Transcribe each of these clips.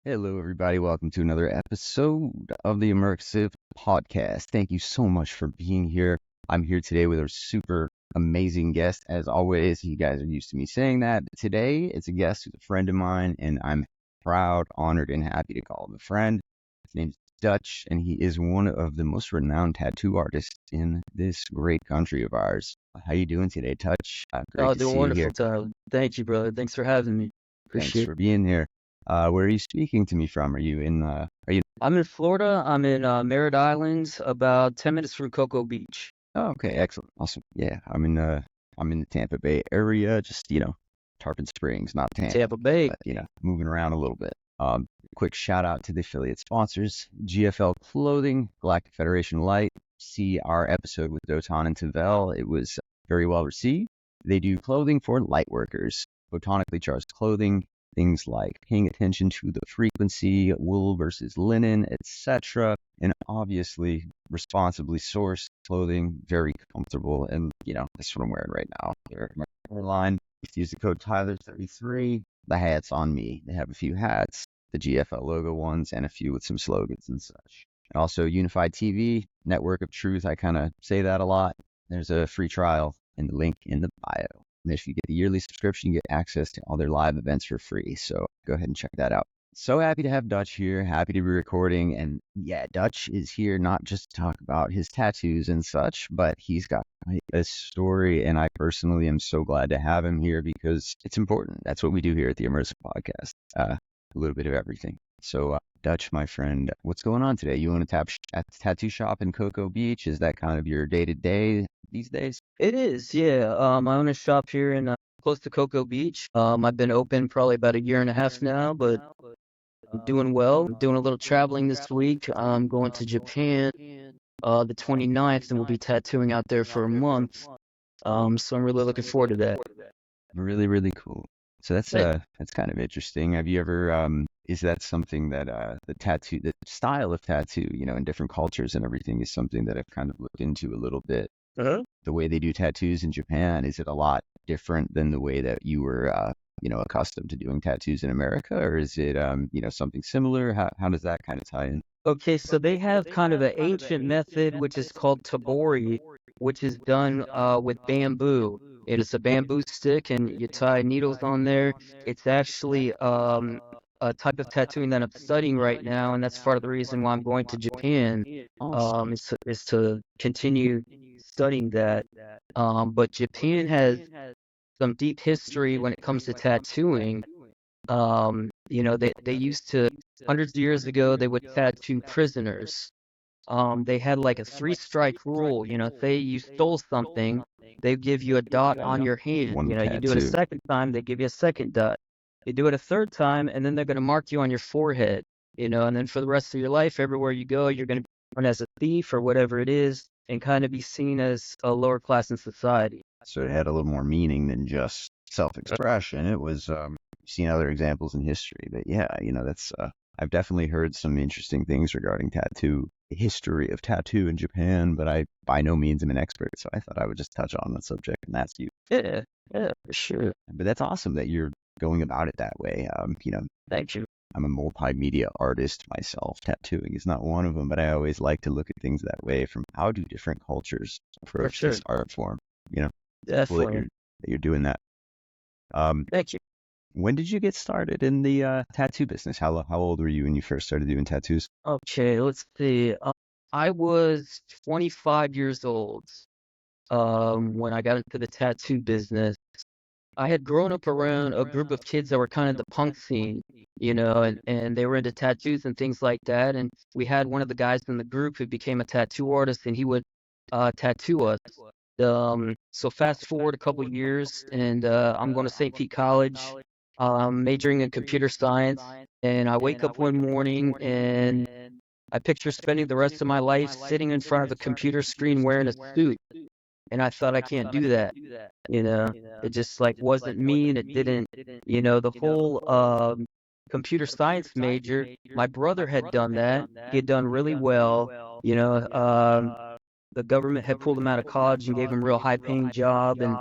Hello, everybody. Welcome to another episode of the Immersive Podcast. Thank you so much for being here. I'm here today with a super amazing guest. As always, you guys are used to me saying that. Today, it's a guest who's a friend of mine, and I'm proud, honored, and happy to call him a friend. His name's Dutch, and he is one of the most renowned tattoo artists in this great country of ours. How you doing today, Dutch? Great Oh, to doing see you here. wonderful, Tyler. Thank you, brother. Thanks for having me. Thanks Appreciate it. for being here. Where are you speaking to me from? Are you? I'm in Florida. I'm in Merritt Islands, about 10 minutes from Cocoa Beach. Oh, okay, excellent, awesome. Yeah, I'm in the Tampa Bay area, just Tarpon Springs, not Tampa, Tampa Bay. but moving around a little bit. Quick shout out to the affiliate sponsors: GFL Clothing, Galactic Federation Light. See our episode with Dotan and Tavel; it was very well received. They do clothing for light workers, botanically charged clothing. Things like paying attention to the frequency, wool versus linen, etc. And obviously, responsibly sourced clothing, very comfortable. And, that's what I'm wearing right now. They're my line. Use the code Tyler33. The hat's on me. They have a few hats, the GFL logo ones, and a few with some slogans and such. And also, Unified TV, Network of Truth. I kind of say that a lot. There's a free trial in the link in the bio. And if you get the yearly subscription, you get access to all their live events for free. So go ahead and check that out. So happy to have Dutch here. Happy to be recording. And yeah, Dutch is here not just to talk about his tattoos and such, but he's got a story. And I personally am so glad to have him here because it's important. That's what we do here at the Immersive Podcast. A little bit of everything. So Dutch, my friend, what's going on today? You own a tattoo shop in Cocoa Beach. Is that kind of your day-to-day these days? It is, yeah. I own a shop here in close to Cocoa Beach. I've been open probably about a year and a half now, but I'm doing well. I'm doing a little traveling this week. I'm going to Japan the 29th, and we'll be tattooing out there for a month. So I'm really looking forward to that. Really, really cool. So that's Hey, kind of interesting. Have you ever is that something that the style of tattoo, in different cultures and everything is something that I've kind of looked into a little bit. uh-huh. The way they do tattoos in Japan, is it a lot different than the way that you were accustomed to doing tattoos in America, or is it something similar? How does that kind of tie in? Okay, so they have kind of an ancient method which is called tabori, which is done with bamboo. It is a bamboo stick, and you tie needles on there. It's actually a type of tattooing that I'm studying right now, and that's part of the reason why I'm going to Japan. Awesome. Is to continue studying that. But Japan has some deep history when it comes to tattooing. They used to, hundreds of years ago, they would tattoo prisoners. They had like a three-strike rule. Say you stole something, they give you a dot on your hand. One You do it a tattoo. second time, they give you a second dot. You do it a third time, and then they're going to mark you on your forehead. And then for the rest of your life, everywhere you go, you're going to be known as a thief or whatever it is, and kind of be seen as a lower class in society. So it had a little more meaning than just self-expression. It was, you've seen other examples in history, but yeah, that's, I've definitely heard some interesting things regarding tattoo, the history of tattoo in Japan, but I by no means am an expert, so I thought I would just touch on the subject and ask you. Yeah, yeah, for sure. But that's awesome that you're going about it that way. Thank you. I'm a multimedia artist myself. Tattooing is not one of them, but I always like to look at things that way from how do different cultures For approach sure. this art form. You know, cool that Definitely. you're doing that. Um, Thank you. when did you get started in the tattoo business? How old were you when you first started doing tattoos? Okay, let's see. I was 25 years old when I got into the tattoo business. I had grown up around a group of kids that were kind of the punk scene, and they were into tattoos and things like that. And we had one of the guys in the group who became a tattoo artist, and he would tattoo us. So fast forward a couple years, and I'm going to St. Pete College, majoring in computer science. And I wake up one morning and I picture spending the rest of my life sitting in front of a computer screen wearing a suit. And I thought I can't do that. You know, it just like wasn't me, and it didn't. The whole computer science major, my brother had done that. He had done really well. The government had pulled him out of college and gave him a real high-paying job, and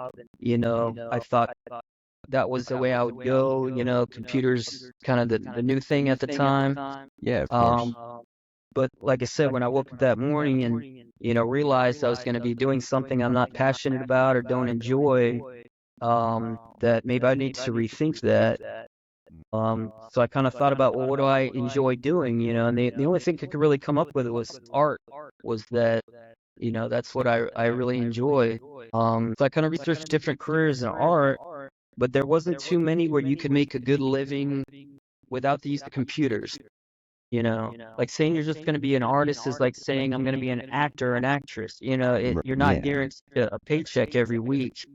I thought that was the way I would go. Computers kind of the new thing at the time. Yeah, of course. Um, but like I said, when I woke up that morning and, realized I was going to be doing something I'm not passionate about or don't enjoy, that maybe I need to rethink that. So I kind of thought about, well, what do I enjoy doing, and the only thing I could really come up with was art, was that, that's what I really enjoy. So I kind of researched different careers in art, but there wasn't too many where you could make a good living without the use of computers. Like saying you're just going to be an artist is like saying I'm going to be an actor or an actress. You're not Yeah, guaranteed a paycheck every week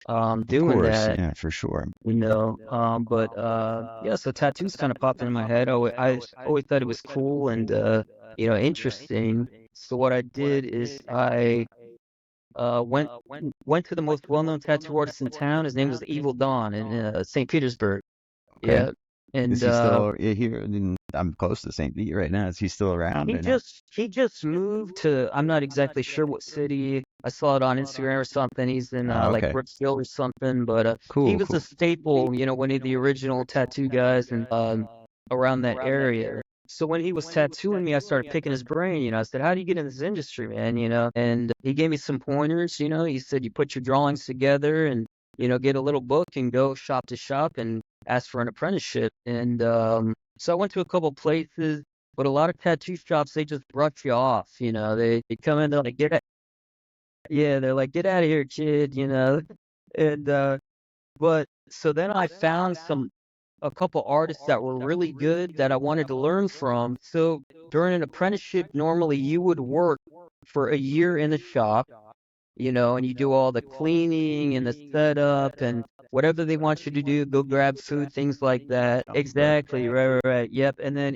of doing course. that. Yeah, for sure. But yeah, so tattoos kind of popped into my head. I always thought it was cool and interesting. So what I did is I went to the most well-known tattoo artist in town. His name was Evil Dawn in St. Petersburg. Okay. Yeah, Is and he still here? I'm close to St. Pete right now. Is he still around he or no? just moved to, I'm not exactly sure what city. I saw it on Instagram or something. He's in like Okay. Brooksville or something, but he Cool, was a cool. staple, one of the original tattoo guys and around that area. So when he was tattooing me, I started picking his brain. I said, "How do you get in this industry, man?" And he gave me some pointers. He said, "You put your drawings together and get a little book and go shop to shop and ask for an apprenticeship." And so I went to a couple places. But a lot of tattoo shops, they just brush you off. They come in, they're like, yeah, they're like, "Get out of here, kid." And but so then I found a couple artists that were really good that I wanted to learn from. So during an apprenticeship, normally you would work for a year in the shop, and you do all the cleaning and the setup and whatever they want you to do, go grab food, things like that. Exactly, right. Yep. And then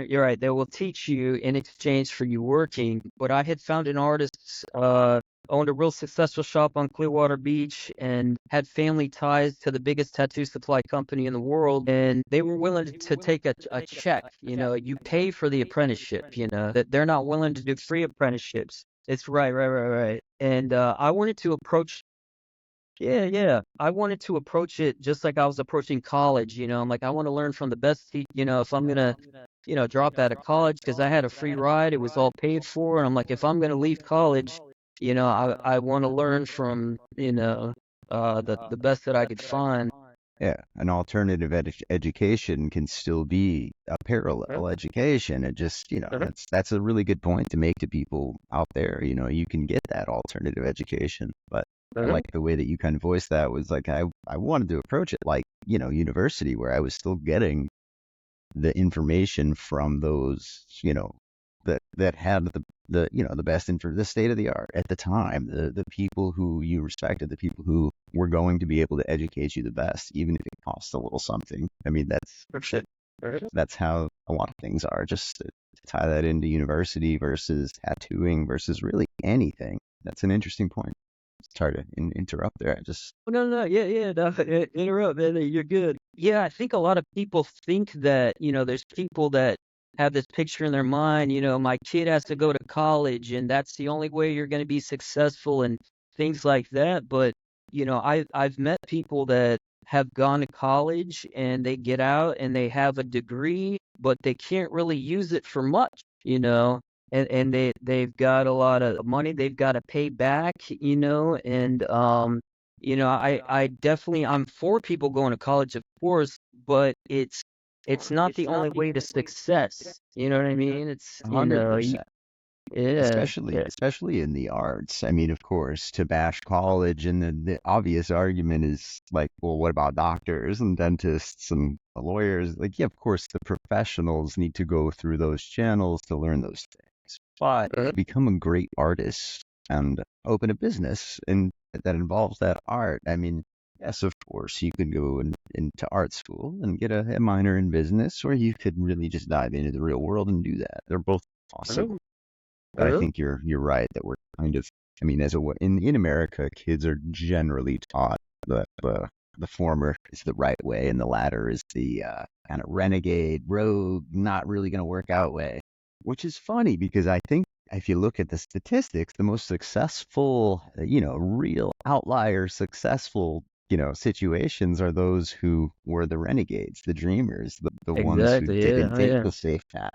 you're right, they will teach you in exchange for you working. But I had found an artist, owned a real successful shop on Clearwater Beach and had family ties to the biggest tattoo supply company in the world. And they were willing to take a check. You pay for the apprenticeship, that they're not willing to do free apprenticeships. It's right. And I wanted to approach, yeah. I wanted to approach it just like I was approaching college. I'm like, I want to learn from the best, if I'm gonna, drop out of college because I had a free ride, it was all paid for, and I'm like, if I'm gonna leave college, I want to learn from, the best that I could find. Yeah, an alternative education can still be a parallel education. It just, that's a really good point to make to people out there. You can get that alternative education, but I like the way that you kind of voiced that was like I wanted to approach it like, university where I was still getting the information from those, that had the best info, the state of the art at the time, the people who you respected, the people who were going to be able to educate you the best, even if it costs a little something. I mean, that's how a lot of things are. Just to tie that into university versus tattooing versus really anything. That's an interesting point. Sorry to interrupt there. I just No, yeah, no, interrupt, man. You're good. Yeah, I think a lot of people think that, there's people that have this picture in their mind, my kid has to go to college and that's the only way you're going to be successful and things like that. But, I've met people that have gone to college and they get out and they have a degree, but they can't really use it for much, and they've got a lot of money they've got to pay back, and I definitely, I'm for people going to college, of course, but it's not the only way to success. You know what I mean? It's 100%. yeah, Especially in the arts. I mean, of course, to bash college, and the obvious argument is like, well, what about doctors and dentists and lawyers? Like, yeah, of course, the professionals need to go through those channels to learn those things. But to become a great artist and open a business and that involves that art, I mean, yes, of course, you could go into art school and get a minor in business, or you could really just dive into the real world and do that. They're both possible. But I think you're right that we're kind of, I mean, in America, kids are generally taught that the former is the right way and the latter is the kind of renegade, rogue, not really going to work out way. Which is funny because I think if you look at the statistics, the most successful, real outlier successful situations are those who were the renegades, the dreamers, the ones who Exactly. didn't Yeah. take Yeah. the safe path.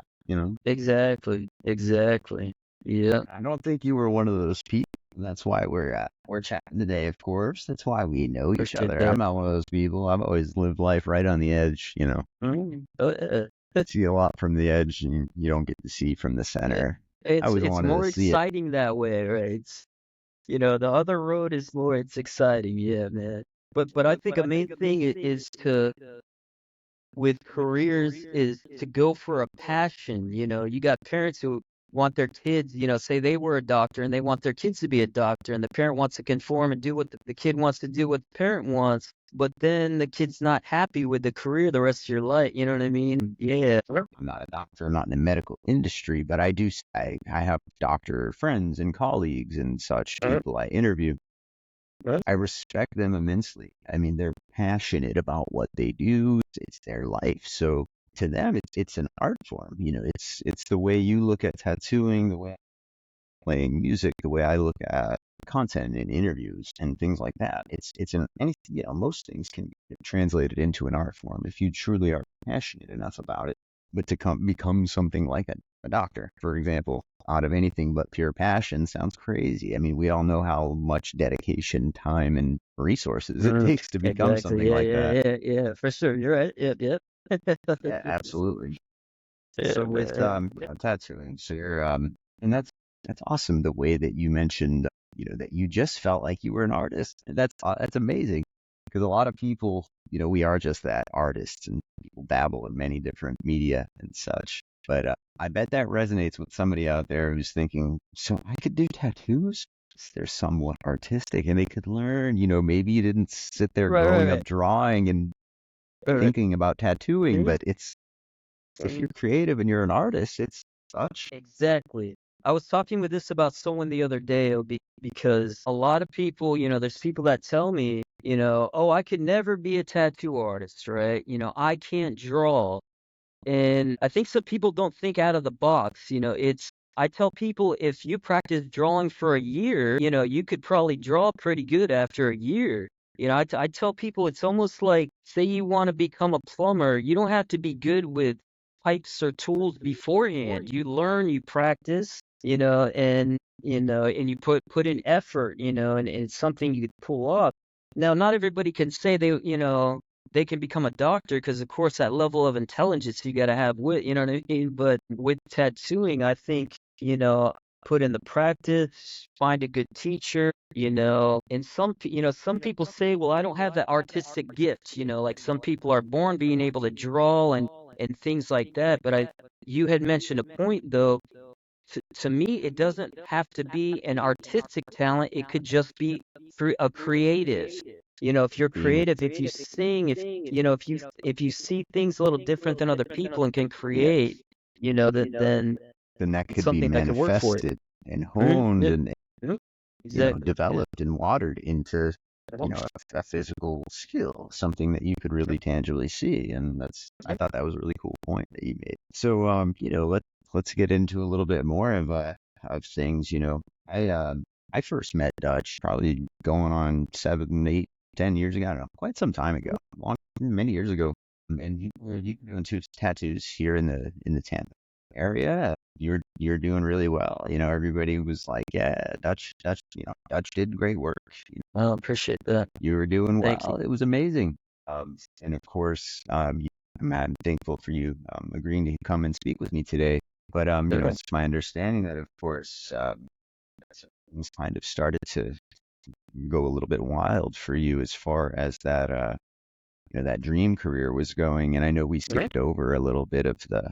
Exactly. Exactly. Yeah. I don't think you were one of those people. That's why we're chatting today, of course. That's why we know each Appreciate other. I'm that. not one of those people. I've always lived life right on the edge. Oh, yeah. See a lot from the edge and you don't get to see from the center. I always It's wanted to more see it. exciting that way, right? The other road is more, it's exciting, yeah, man. But I think a main thing is to with careers is to go for a passion. You got parents who want their kids, say they were a doctor and they want their kids to be a doctor, and the parent wants to conform and do what the kid wants to do what the parent wants, but then the kid's not happy with the career the rest of your life. You know what I mean? Yeah. I'm not a doctor, I'm not in the medical industry, but I have doctor friends and colleagues and such people I interview. I respect them immensely. I mean, they're passionate about what they do. It's their life. So to them, it's an art form. It's the way you look at tattooing, the way playing music, the way I look at content and interviews and things like that. Most things can be translated into an art form if you truly are passionate enough about it. But to become something like a doctor, for example, out of anything but pure passion sounds crazy. I mean, we all know how much dedication, time, and resources it takes to become Exactly. something Yeah, like yeah, that. yeah, yeah, for sure. You're right. Yep, yep. Yeah, absolutely. Yeah, So with man. tattooing, so you're and that's awesome the way that you mentioned, that you just felt like you were an artist. That's amazing because a lot of people, we are just that, artists, and people dabble in many different media and such. But I bet that resonates with somebody out there who's thinking, so I could do tattoos? They're somewhat artistic and they could learn, maybe you didn't sit there Right, right, growing up right. drawing and Right, right. thinking about tattooing, Mhm. but if you're creative and you're an artist, it's such. Exactly. I was talking with this about someone the other day, because a lot of people, there's people that tell me, oh, I could never be a tattoo artist, right? I can't draw. And I think some people don't think out of the box. I tell people, if you practice drawing for a year, you could probably draw pretty good after a year. I tell people it's almost like, say you want to become a plumber, you don't have to be good with pipes or tools beforehand. You learn, you practice, and you put in effort, and it's something you could pull off. Now, not everybody can say they can become a doctor because, of course, that level of intelligence you got to have with, you know what I mean? But with tattooing, I think, put in the practice, find a good teacher, and some people say, well, I don't have that artistic gift, like some people are born being able to draw and things like that. But you had mentioned a point though. To me, it doesn't have to be an artistic talent. It could just be through a creative. If you're Being creative, if you sing, if you see things a little different than other people and can create, Yes, then then that it's could be something that can work for it. manifested and honed Yep. and Mhm. Exactly. Yeah. developed and watered into Mhm. a physical skill, something that you could really tangibly see. And I thought that was a really cool point that you made. So let's get into a little bit more of things. I first met Dutch probably going on 7, 8, 10 years ago. I don't know, quite some time ago, many years ago. And you doing tattoos here in the Tampa area. You're doing really well. Everybody was like, yeah, Dutch did great work. Well, appreciate that. You were doing Thank you. well. It was amazing. And of course, I'm thankful for you agreeing to come and speak with me today. But Sure. it's my understanding that, of course, things kind of started to go a little bit wild for you as far as that dream career was going. And I know we Sure. skipped over a little bit of the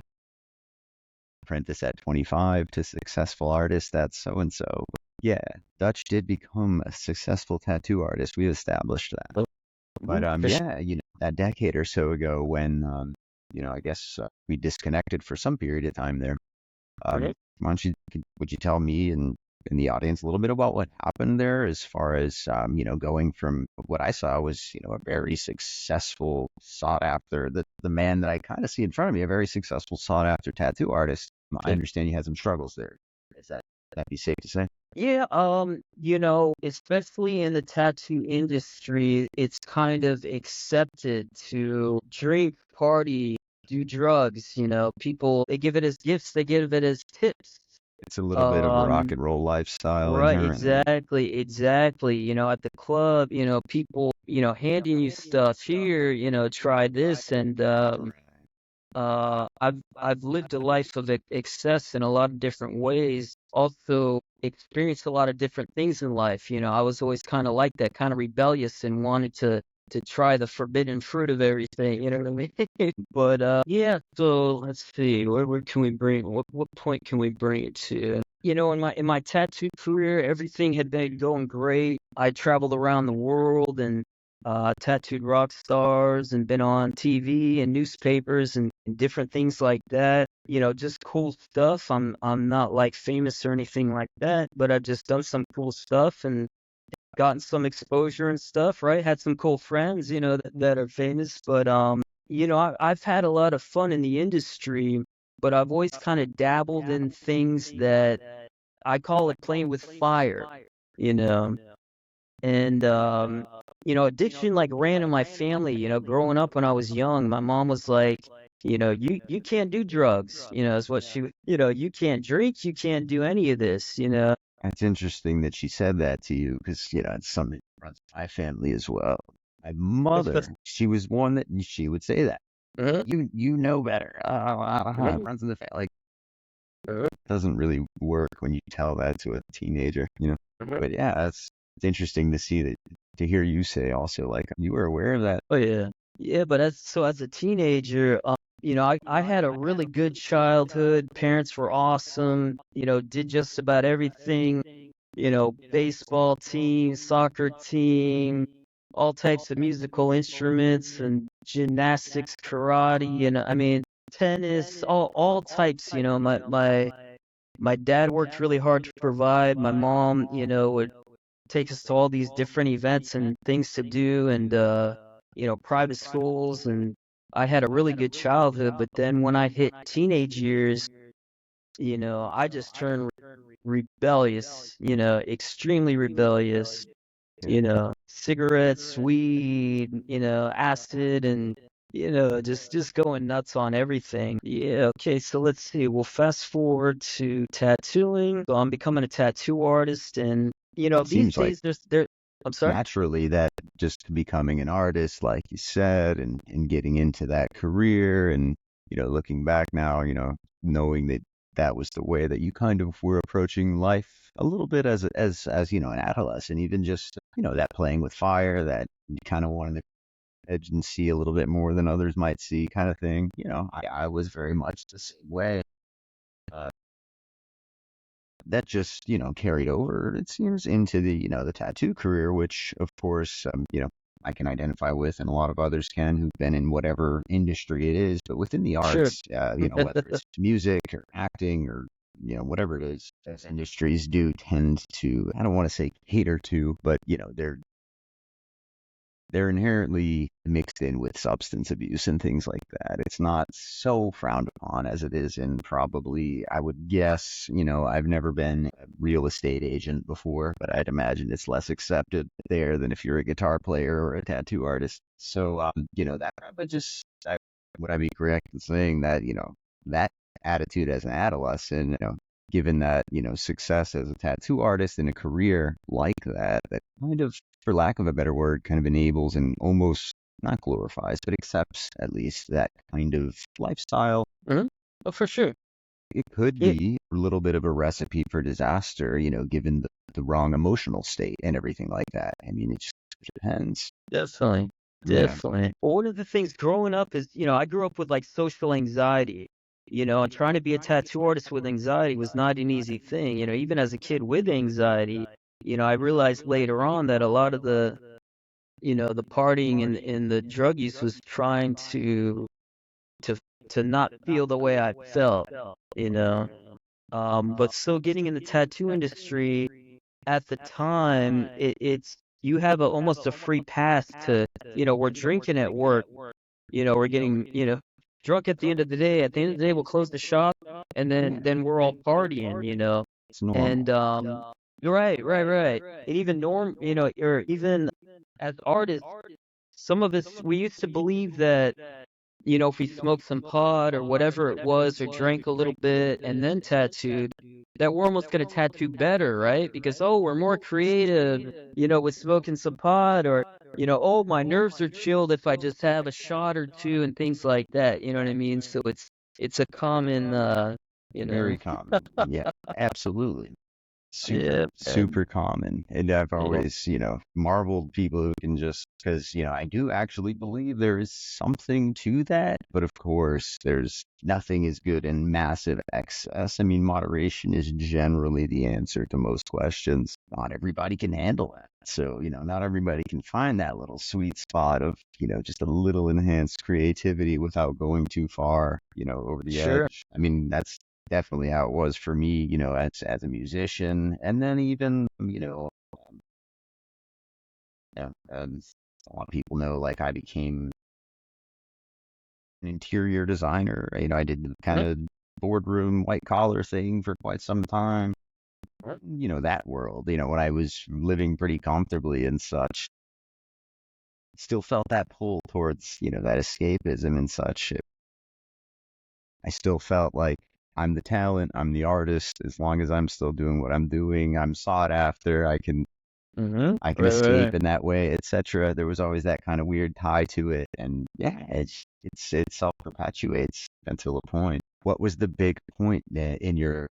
apprentice at 25 to successful artist at so and so. Yeah, Dutch did become a successful tattoo artist. We established that. But For sure. yeah, that decade or so ago when I guess we disconnected for some period of time there. Mhm. Why don't you would you tell me and the audience a little bit about what happened there as far as going from what I saw was a very successful, sought after, the man that I kind of see in front of me, a very successful, sought after tattoo artist. I Sure. understand you had some struggles there. Is that be safe to say? Yeah, especially in the tattoo industry, it's kind of accepted to drink, party, do drugs, people, they give it as gifts, they give it as tips. It's a little bit of a rock Um, and roll lifestyle right, inherently. exactly. At the club, people, handing you stuff here, try this, and I've lived a life of excess in a lot of different ways. Also experienced a lot of different things in life. I was always kind of like that, kind of rebellious, and wanted to try the forbidden fruit of everything. You know what I mean? But yeah. So let's see, where can we bring? What point can we bring it to? In my tattoo career, everything had been going great. I traveled around the world and tattooed rock stars and been on TV and newspapers and different things like that. Just cool stuff. I'm not like famous or anything like that, but I've just done some cool stuff and gotten some exposure and stuff, right? Had some cool friends, that are famous, but I've had a lot of fun in the industry, but I've always kind of dabbled in things that I call it playing with fire, you know. And addiction like ran in my family, growing up when I was young. My mom was like, you can't do drugs, is what you can't drink, you can't do any of this. That's interesting that she said that to you because, it's something that runs in my family as well. My mother, she was one that she would say that. Uh-huh, You know better. uh-huh, It runs in the family. Like, uh-huh, it doesn't really work when you tell that to a teenager. uh-huh. But yeah, it's interesting to see that, to hear you say also, like, you were aware of that. Oh yeah. Yeah, but as a teenager, I had a really good childhood. Parents were awesome, did just about everything, baseball team, soccer team, all types of musical instruments and gymnastics, karate, and I mean tennis, all types, my dad worked really hard to provide. My mom, would take us to all these different events and things to do and private schools, and I had a really good childhood. But then when I hit teenage years, I just turned rebellious, extremely rebellious, Yeah. cigarettes, weed, acid, and just going nuts on everything. Yeah, okay, so let's see. We'll fast forward to tattooing. So I'm becoming a tattoo artist, and It these seems like days there. I'm sorry. naturally that just becoming an artist, like you said, and getting into that career and, looking back now, knowing that that was the way that you kind of were approaching life a little bit as an adolescent, even just, that playing with fire, that you kind of wanted to edge and see a little bit more than others might see kind of thing. I was very much the same way. Uh, that just, carried over, it seems, into the tattoo career, which, of course, I can identify with, and a lot of others can who've been in whatever industry it is. But within the Sure. arts, whether it's music or acting or, whatever it is, those industries do tend to, I don't want to say cater to, but, they're inherently mixed in with substance abuse and things like that. It's not so frowned upon as it is in, probably, I would guess, I've never been a real estate agent before, but I'd imagine it's less accepted there than if you're a guitar player or a tattoo artist. So, that, but just, would I be correct in saying that, that attitude as an adolescent, given that, success as a tattoo artist in a career like that kind of, for lack of a better word, kind of enables and almost not glorifies, but accepts at least that kind of lifestyle. Mhm. Oh, for sure. It could Yeah, be a little bit of a recipe for disaster, given the wrong emotional state and everything like that. I mean, it just depends. definitely. Yeah. Definitely. Well, one of the things growing up is, I grew up with like social anxiety, and trying to be a tattoo artist with anxiety was not an easy thing. Even as a kid with anxiety, I realized later on that a lot of the partying and the drug use was trying to to not feel the way I felt, you know. But still getting in the tattoo industry at the time, it's you have almost a free pass to, we're drinking at work, we're getting, drunk at the end of the day. At the end of the day, we'll close the shop and then Yeah. then we're all partying, It's normal. and Right. And even or even as artists, some of us, we used to believe that, if we smoked some pot or whatever it was, or drank a little bit and then tattooed, that we're almost going to tattoo better, right? Because, oh, we're more creative, with smoking some pot, or, oh, my nerves are chilled if I just have a shot or two and things like that. You know what I mean? So it's a common, you Very know, common. Yeah, absolutely. yeah, man. Super common. And I've Yeah, always, marveled people who can just, because, I do actually believe there is something to that. But of course, there's nothing is good in massive excess. I mean, moderation is generally the answer to most questions. Not everybody can handle that. So, not everybody can find that little sweet spot of, just a little enhanced creativity without going too far, over the sure. edge. I mean, that's definitely how it was for me, as a musician, and then even, a lot of people know, like, I became an interior designer. I did the kind Mhm. of boardroom white collar thing for quite some time. Mhm. That world, when I was living pretty comfortably and such, still felt that pull towards, that escapism and such. I still felt like I'm the talent, I'm the artist. As long as I'm still doing what I'm doing, I'm sought after. Mhm. I can Right. escape in that way, etc. There was always that kind of weird tie to it, and yeah, it self perpetuates until a point. What was the big point in your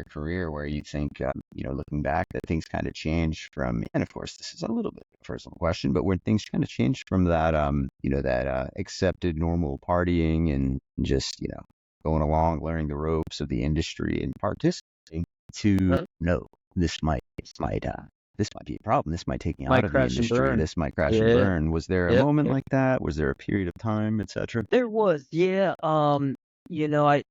career where you think, looking back, that things kind of changed from? And of course, this is a little bit of a personal question, but when things kind of changed from that, that accepted normal partying and just, going along, learning the ropes of the industry and participating, to Mhm. no, this might be a problem. This might take me out Might of the crash and industry. burn. This might crash and Yeah. burn. Was there a Yep. moment like that? Was there a period of time, etc.? There was, yeah.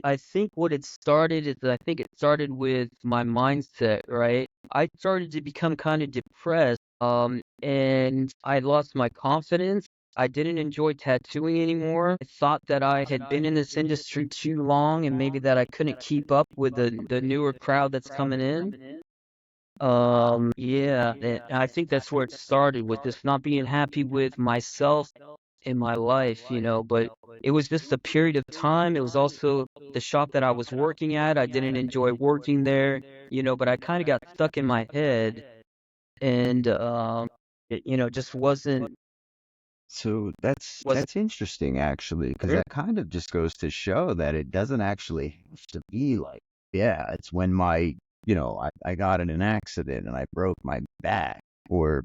I think what it started is, I think it started with my mindset, right? I started to become kind of depressed, and I lost my confidence. I didn't enjoy tattooing anymore. I thought that I had been in this industry too long, and maybe that I couldn't keep up with the newer crowd that's coming in. Yeah, and I think that's where it started, with just not being happy with myself in my life, but it was just a period of time. It was also the shop that I was working at. I didn't enjoy working there, but I kind of got stuck in my head, and it, just So that's wasn't. interesting, actually, because Mhm. that kind of just goes to show that it doesn't actually have to be like, yeah, it's when I got in an accident and I broke my back, or,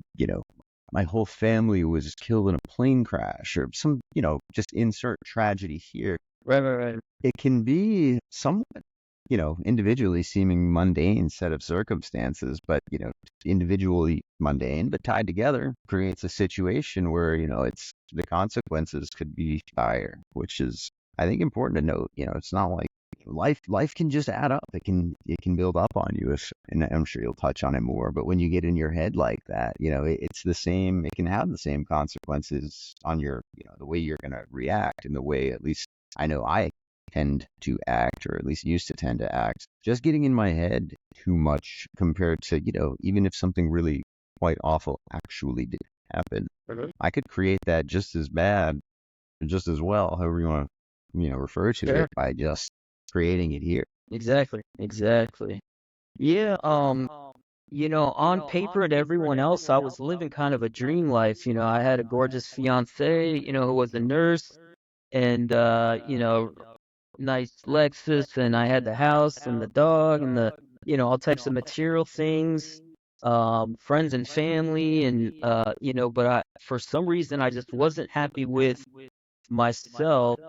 my whole family was killed in a plane crash, or some, just insert tragedy here. Right. It can be somewhat, individually seeming mundane set of circumstances, but, individually mundane, but tied together creates a situation where, it's the consequences could be dire, which is, I think, important to note. It's not like life can just add up. It can build up on you, if, and I'm sure you'll touch on it more, but when you get in your head like that, it's the same, it can have the same consequences on your, the way you're going to react, and the way, at least I know I tend to act, or at least used to tend to act, just getting in my head too much compared to, even if something really quite awful actually did happen, Mhm. I could create that just as bad, or just as well, however you want to, refer to it, Sure. by just creating it here. Exactly. Yeah. On paper and everyone else, I was living kind of a dream life. I had a gorgeous fiance, who was a nurse, and nice Lexus, and I had the house and the dog and the, all types of material things, friends and family, and but for some reason, I just wasn't happy with myself,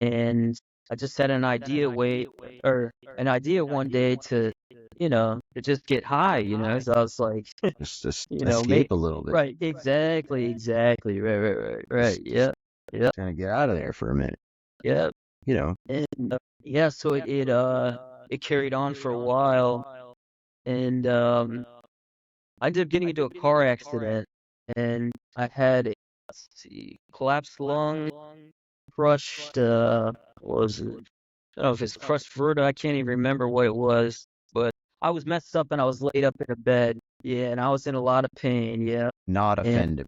and I just had an idea one day to, to just get high, so I was like, Just mate, escape a little bit. right, exactly, right, Just yeah, kind of get out of there for a minute. yeah. You know, And yeah, so it carried on for a while, and I ended up getting into a car accident, and I had a, let's see, collapsed lung, crushed, what was it? I don't know if it's crushed vertebra. I can't even remember what it was, but I was messed up and I was laid up in a bed. Yeah, and I was in a lot of pain. Yeah, Not a and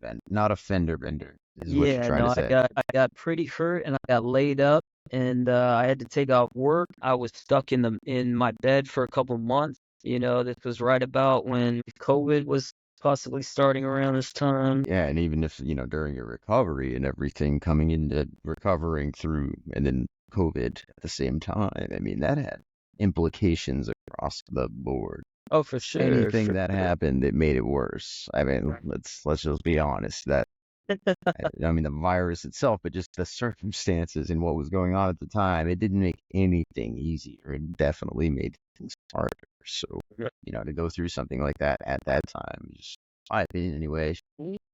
fender bender is what you're yeah, trying no, to I say. got pretty hurt and I got laid up and I had to take off work. I was stuck in my bed for a couple months. This was right about when COVID was possibly starting around this time. Yeah, and even if, during your recovery and everything coming into recovering through and then COVID at the same time, I mean, that had implications across the board. Oh, for sure, Anything for that happened that made it worse. I mean, let's just be honest. I mean, the virus itself, but just the circumstances and what was going on at the time, it didn't make anything easier. It definitely made things harder. So, sure. to go through something like that at that time, just my opinion anyway,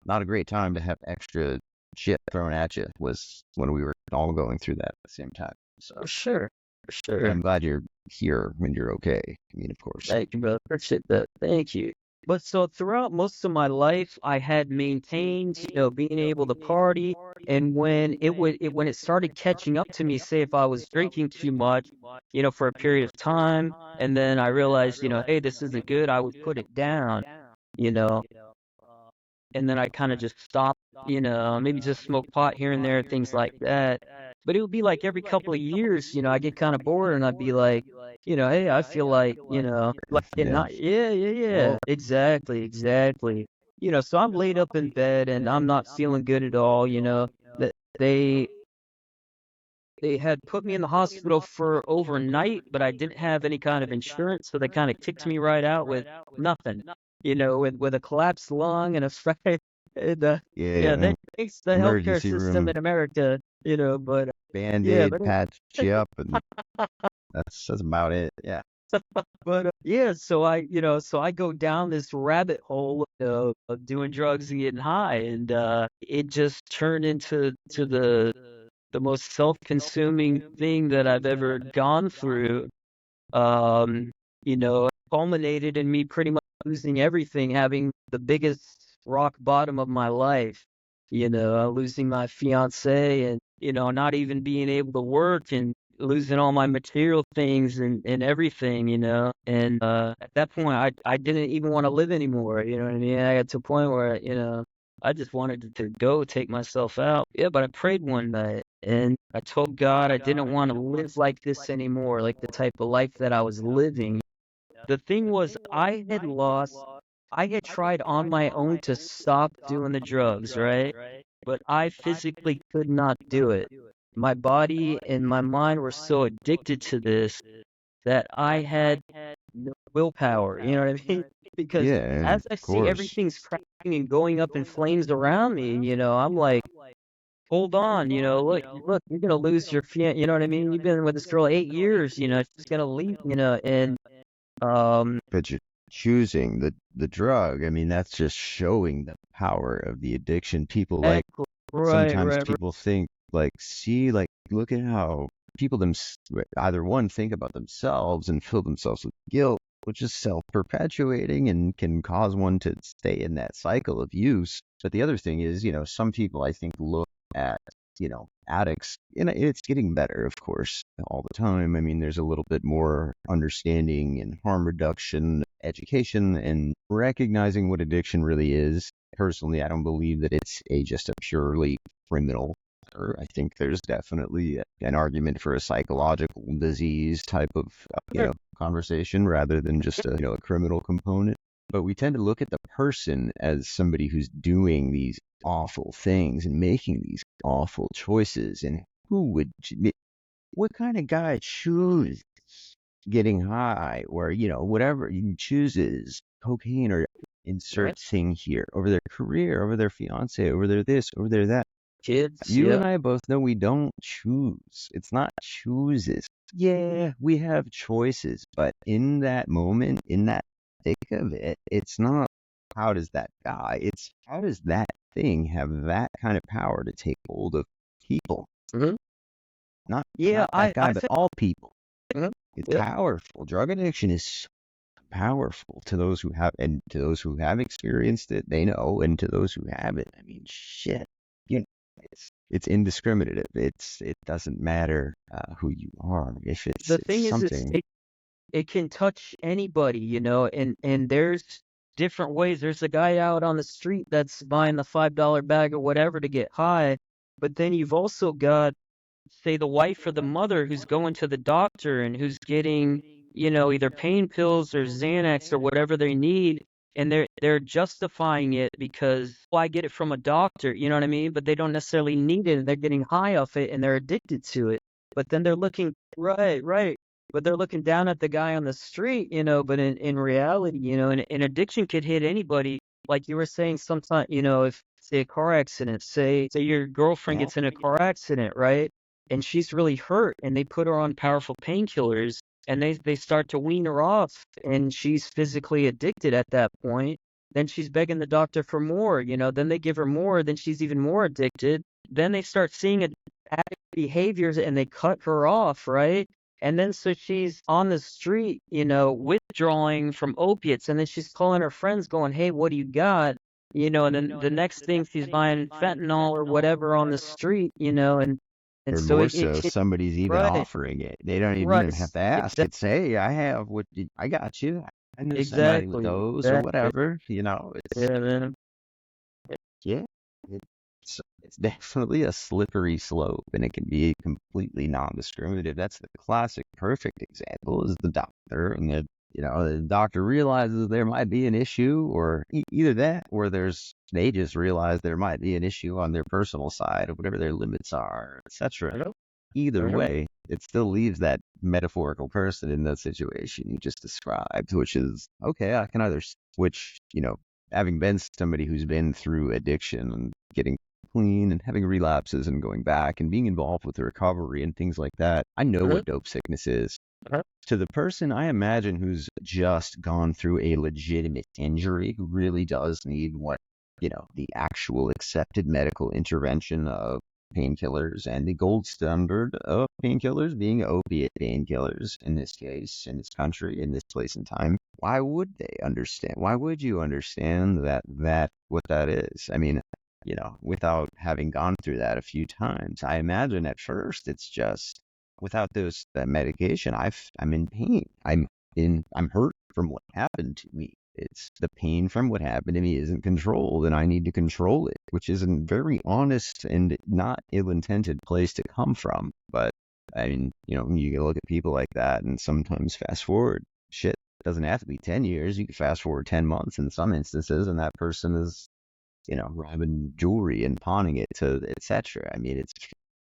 not a great time to have extra shit thrown at you was when we were all going through that at the same time. So, For sure, for and sure. I'm glad you're here and you're okay. I mean, of course. Thank you, brother. Appreciate that. Thank you. But so throughout most of my life, I had maintained, being able to party. And when it started catching up to me, say if I was drinking too much, for a period of time, and then I realized, hey, this isn't good, I would put it down, you know, and then I kind of just stopped, maybe just smoke pot here and there, things like that. But it would be like every couple of years, I get kind of bored and I'd be like, hey, I feel like getting Yeah. hot. Yeah, yeah, yeah. Exactly, exactly. So I'm laid up in bed and I'm not feeling good at all, that they had put me in the hospital for overnight, but I didn't have any kind of insurance, so they kind of kicked me right out with nothing, with a collapsed lung and a and yeah, Yeah. thanks to the healthcare Emergency system room, in America, but yeah, Band-Aid, patch you up, and that's about it. Yeah. yeah, so I go down this rabbit hole of doing drugs and getting high, and it just turned into the most self-consuming thing that I've ever gone through. It culminated in me pretty much losing everything, having the biggest rock bottom of my life. Losing my fiance and not even being able to work and losing all my material things and everything. And at that point, I didn't even want to live anymore. You know what I mean? I got to a point where I just wanted to go take myself out. Yeah, but I prayed one night and I told God I didn't want to live like this anymore, like the type of life that I was living. The thing was, I had tried on my own to stop doing the drugs, right? But I physically could not do it. My body and my mind were so addicted to this that I had no willpower, you know what I mean? Because Yeah, as I of see course. everything's crashing and going up in flames around me, I'm like, hold on, look, you're gonna lose your you know what I mean? You've been with this girl 8 years, she's gonna leave, and But you're choosing the drug. I mean, that's just showing the power of the addiction. People like exactly, right, sometimes right, right. people think like, see, like look at how people either one think about themselves and fill themselves with guilt, which is self-perpetuating and can cause one to stay in that cycle of use. But the other thing is, some people I think look at, addicts, and it's getting better, of course, all the time. I mean, there's a little bit more understanding and harm reduction, education, and recognizing what addiction really is. Personally, I don't believe that it's just a purely criminal. I think there's definitely an argument for a psychological disease type of conversation rather than just a criminal component. But we tend to look at the person as somebody who's doing these awful things and making these awful choices. And what kind of guy chooses getting high or, whatever he chooses, cocaine or insert thing here over their career, over their fiance, over their this, over their that. Kids, You yeah. and I both know we don't choose. It's not chooses. Yeah, we have choices, but in that moment, in that thick of it, it's not how does that guy, it's how does that thing have that kind of power to take hold of people? Hmm. Not Yeah, that guy, I but think, all people. mhm, It's yeah, powerful. Drug addiction is so powerful to those who have, and to those who have experienced it, they know, and to those who haven't, I mean, shit, you know, it's indiscriminative. It doesn't matter who you are. If it's the thing is, something. it can touch anybody, and there's different ways. There's a guy out on the street that's buying the $5 bag or whatever to get high, but then you've also got, say, the wife or the mother who's going to the doctor and who's getting, either pain pills or Xanax or whatever they need, and they're justifying it because, well, I get it from a doctor, you know what I mean? But they don't necessarily need it, and they're getting high off it, and they're addicted to it. But then they're looking, right. But they're looking down at the guy on the street, but in reality, an addiction could hit anybody. Like you were saying, sometimes, if, say, a car accident, say your girlfriend gets in a car accident, right? And she's really hurt, and they put her on powerful painkillers, and they start to wean her off, and she's physically addicted at that point. Then she's begging the doctor for more, then they give her more, then she's even more addicted. Then they start seeing addict behaviors, and they cut her off, right? And then so she's on the street, withdrawing from opiates, and then she's calling her friends going, hey, what do you got? And then the next thing she's buying fentanyl or whatever on the street, and Or so more it so, can, somebody's even right, offering it. They don't right, even have to ask. It's, hey, I have I got you. I know somebody with exactly, those or exactly. whatever. It's, Yeah, man. yeah, it's definitely a slippery slope, and it can be completely non-discriminative. That's the classic, perfect example is the doctor, and the doctor realizes there might be an issue, or either that, or they just realize there might be an issue on their personal side, or whatever their limits are, etc. Hello? Either Hello? way, it still leaves that metaphorical person in that situation you just described, which is, okay, I can either switch, having been somebody who's been through addiction and getting clean and having relapses and going back and being involved with the recovery and things like that, I know Hello? what dope sickness is. Hello? To the person I imagine who's just gone through a legitimate injury, who really does need the actual accepted medical intervention of painkillers, and the gold standard of painkillers being opiate painkillers in this case, in this country, in this place and time. Why would they understand? Why would you understand what that is? I mean, without having gone through that a few times, I imagine at first it's just without that medication, I'm in pain. I'm hurt from what happened to me. It's the pain from what happened to me isn't controlled, and I need to control it, which is a very honest and not ill-intended place to come from. But I mean, you can look at people like that, and sometimes fast forward, shit, it doesn't have to be 10 years. You can fast forward 10 months in some instances, and that person is, robbing jewelry and pawning it to etc. I mean, it's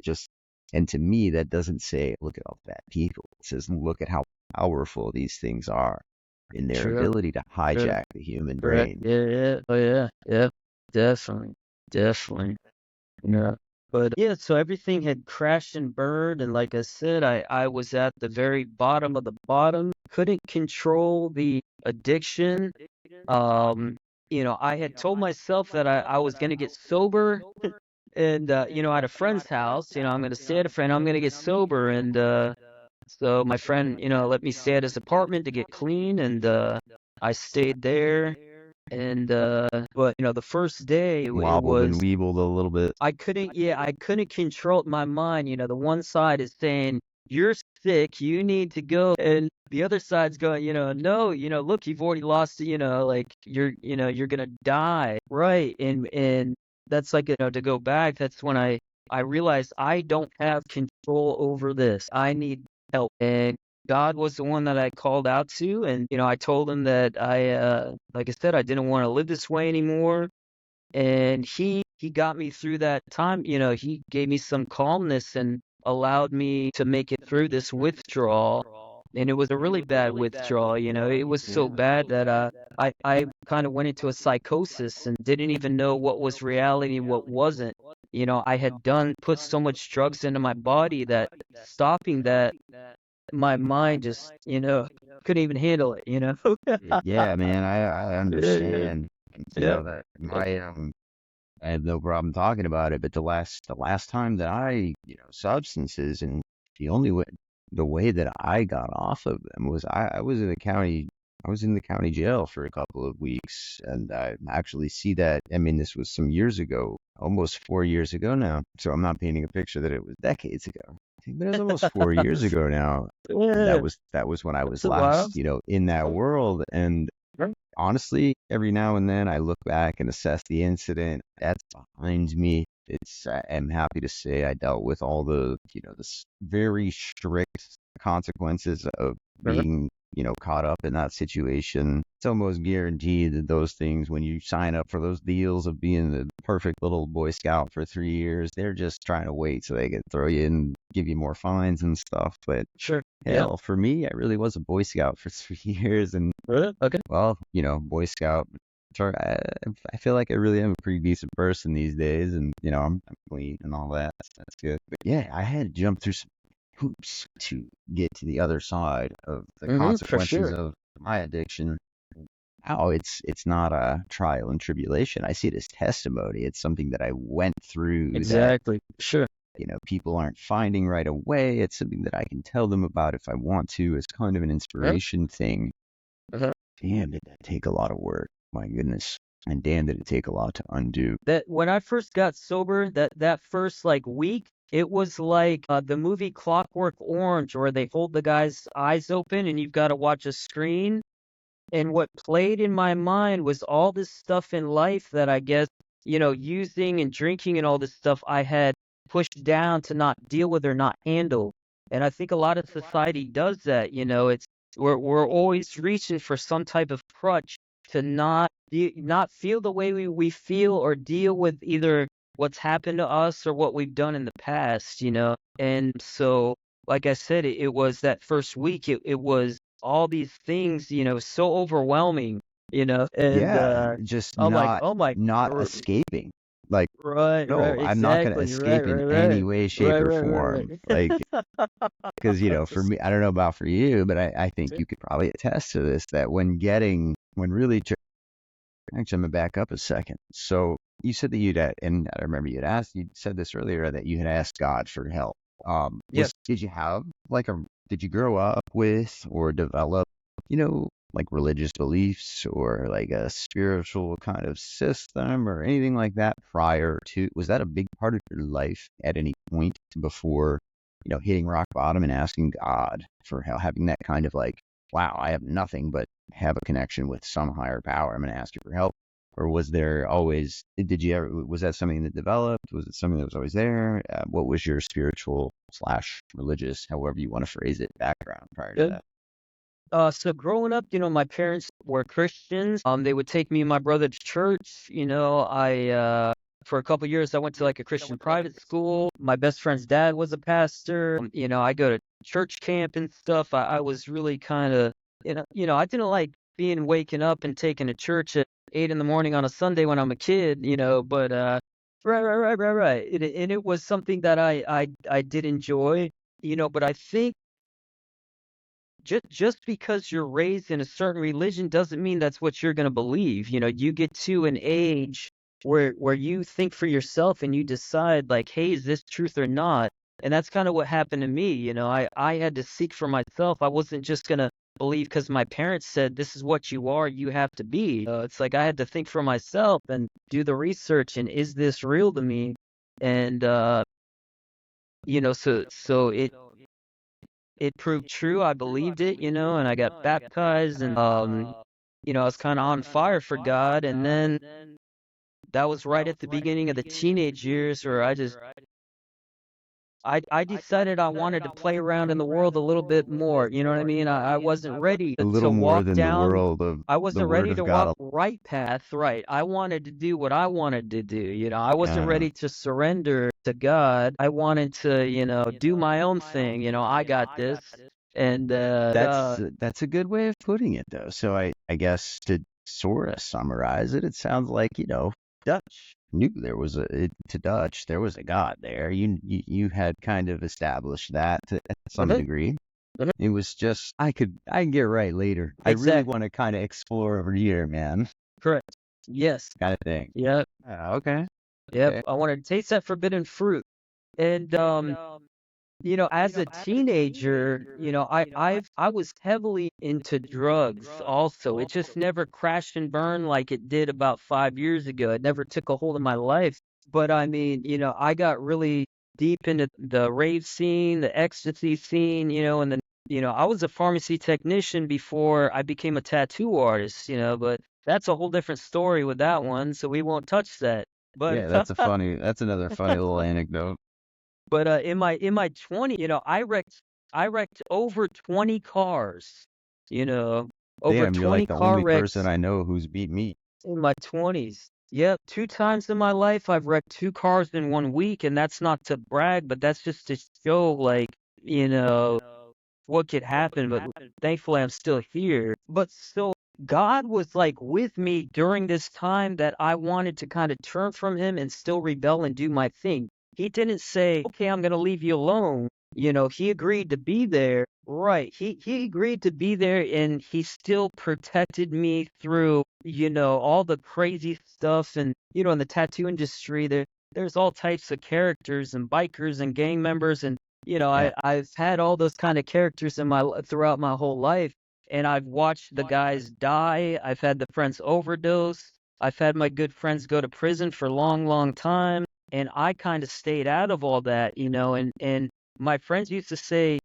just, and to me, that doesn't say, look at all bad people. It says, look at how powerful these things are in their True, ability to true, hijack the human correct. brain. Yeah. Oh, yeah. Definitely. But yeah, so everything had crashed and burned, and like I said, I was at the very bottom of the bottom. Couldn't control the addiction. I had told myself that I was gonna get sober, and at a friend's house, I'm gonna stay at a friend, I'm gonna get sober, and so my friend, let me stay at his apartment to get clean, and I stayed there. And but the first day it Wobbled and was, weebled a little bit. I couldn't control my mind. The one side is saying, you're sick, you need to go. And the other side's going, no, look, you've already lost, like you're gonna die. Right. And that's like, to go back, that's when I realized I don't have control over this. I need help. And God was the one that I called out to. And, I told him that like I said, I didn't want to live this way anymore. And he got me through that time. He gave me some calmness and allowed me to make it through this withdrawal. And it was a really bad withdrawal. It was so bad that I kind of went into a psychosis and didn't even know what was reality and what wasn't. I had put so much drugs into my body that stopping that, my mind just, couldn't even handle it, Yeah, man, I Yeah, understand. yeah, That I have no problem talking about it, but the last time that I, substances, and the only way the way that I got off of them was I was in the county jail for a couple of weeks, and I actually see that. I mean, this was some years ago, almost 4 years ago now, so I'm not painting a picture that it was decades ago. but it was almost 4 years ago now. Yeah, That was when I was that's a while. last, in that world. And honestly, every now and then I look back and assess the incident. That's behind me. I'm happy to say I dealt with all the very strict consequences of being, caught up in that situation. It's almost guaranteed that those things, when you sign up for those deals of being the perfect little Boy Scout for 3 years, they're just trying to wait so they can throw you in, give you more fines and stuff. But Sure. Yeah. hell, for me, I really was a Boy Scout for 3 years. And, Really? Okay. well, Boy Scout, I feel like I really am a pretty decent person these days. And, I'm clean and all that. So that's good. But yeah, I had to jump through some hoops to get to the other side of the For consequences sure. of my addiction. Now it's not a trial and tribulation. I see it as testimony. It's something that I went through that, Exactly. Sure. people aren't finding right away. It's something that I can tell them about if I want to. It's kind of an inspiration thing. Uh-huh. Damn, did that take a lot of work. My goodness. And damn, did it take a lot to undo. That when I first got sober, that first like week, it was like the movie Clockwork Orange, where they hold the guy's eyes open and you've got to watch a screen. And what played in my mind was all this stuff in life that I guess, using and drinking and all this stuff I had pushed down to not deal with or not handle. And I think a lot of society does that. We're always reaching for some type of crutch to not feel the way we feel or deal with either what's happened to us or what we've done in the past. And so, like I said, it was that first week, it was all these things, so overwhelming, and Yeah, just I'm like, not oh my, not escaping. Like, right, no, I'm not going to exactly, right, escape in right, any right, way, shape, right, or right, form. right, Like, right. because, for Just- me, I don't know about for you, but I think you could probably attest to this, that when really, actually, I'm going to back up a second. So you said that and I remember you said this earlier, that you had asked God for help. Yes. Did you have did you grow up with or develop, like religious beliefs or like a spiritual kind of system or anything like that prior to, was that a big part of your life at any point before, hitting rock bottom and asking God for help, having that kind of like, wow, I have nothing but have a connection with some higher power. I'm going to ask you for help. Or was there always, was that something that developed? Was it something that was always there? What was your spiritual / religious, however you want to phrase it, background prior to Good. that? So growing up, my parents were Christians. They would take me and my brother to church. I for a couple years I went to like a Christian private school. My best friend's dad was a pastor. I go to church camp and stuff. I was really kind of, I didn't like waking up and taking to church at 8 in the morning on a Sunday when I'm a kid. But right. And it was something that I did enjoy. But I think just because you're raised in a certain religion doesn't mean that's what you're going to believe. You get to an age where you think for yourself and you decide like, hey, is this truth or not? And that's kind of what happened to me. I had to seek for myself. I wasn't just going to believe because my parents said this is what you are, you have to be. It's like I had to think for myself and do the research, and is this real to me? And so it proved true. I believed it, and I got baptized, and I was kind of on fire for God. And then that was right at the beginning of the teenage years where I decided I wanted to play around in the world a little bit more. You know what I mean? I wasn't ready A to little more walk than the down. world of I the wasn't Word ready of to walk God. right path, right. I wanted to do what I wanted to do. I wasn't Uh, ready to surrender to God. I wanted to, do my own thing. I got this. And that's a good way of putting it, though. So I guess to sort of summarize it, it sounds like, Dutch knew to Dutch there was a God there. You had kind of established that at some Mhm, degree. mhm. It was just I can get right later. I really Exactly. want to kind of explore over here, man, Correct. Yes. kind of thing. Yep. Okay. Yep. Okay. I wanted to taste that forbidden fruit. And as a teenager, I was heavily into drugs also. It just never crashed and burned like it did about 5 years ago. It never took a hold of my life. But I mean, I got really deep into the rave scene, the ecstasy scene, and then, I was a pharmacy technician before I became a tattoo artist, but that's a whole different story with that one, so we won't touch that. But Yeah, that's another funny little anecdote. but in my 20s, I wrecked over 20 cars, over Damn, you're like 20 the car only person wrecks I know who's beat me. in my 20s. Yep, two times in my life I've wrecked two cars in 1 week, and that's not to brag, but that's just to show, like, you know, what could happen. But thankfully I'm still here. But so God was like with me during this time that I wanted to kind of turn from him and still rebel and do my thing. He didn't say, "Okay, I'm going to leave you alone." He agreed to be there. Right. He agreed to be there, and he still protected me through, all the crazy stuff. And, in the tattoo industry, there's all types of characters and bikers and gang members, and Yeah, I've had all those kind of characters throughout my whole life, and I've watched the guys die. I've had the friends overdose. I've had my good friends go to prison for a long, long time, and I kind of stayed out of all that, and my friends used to say,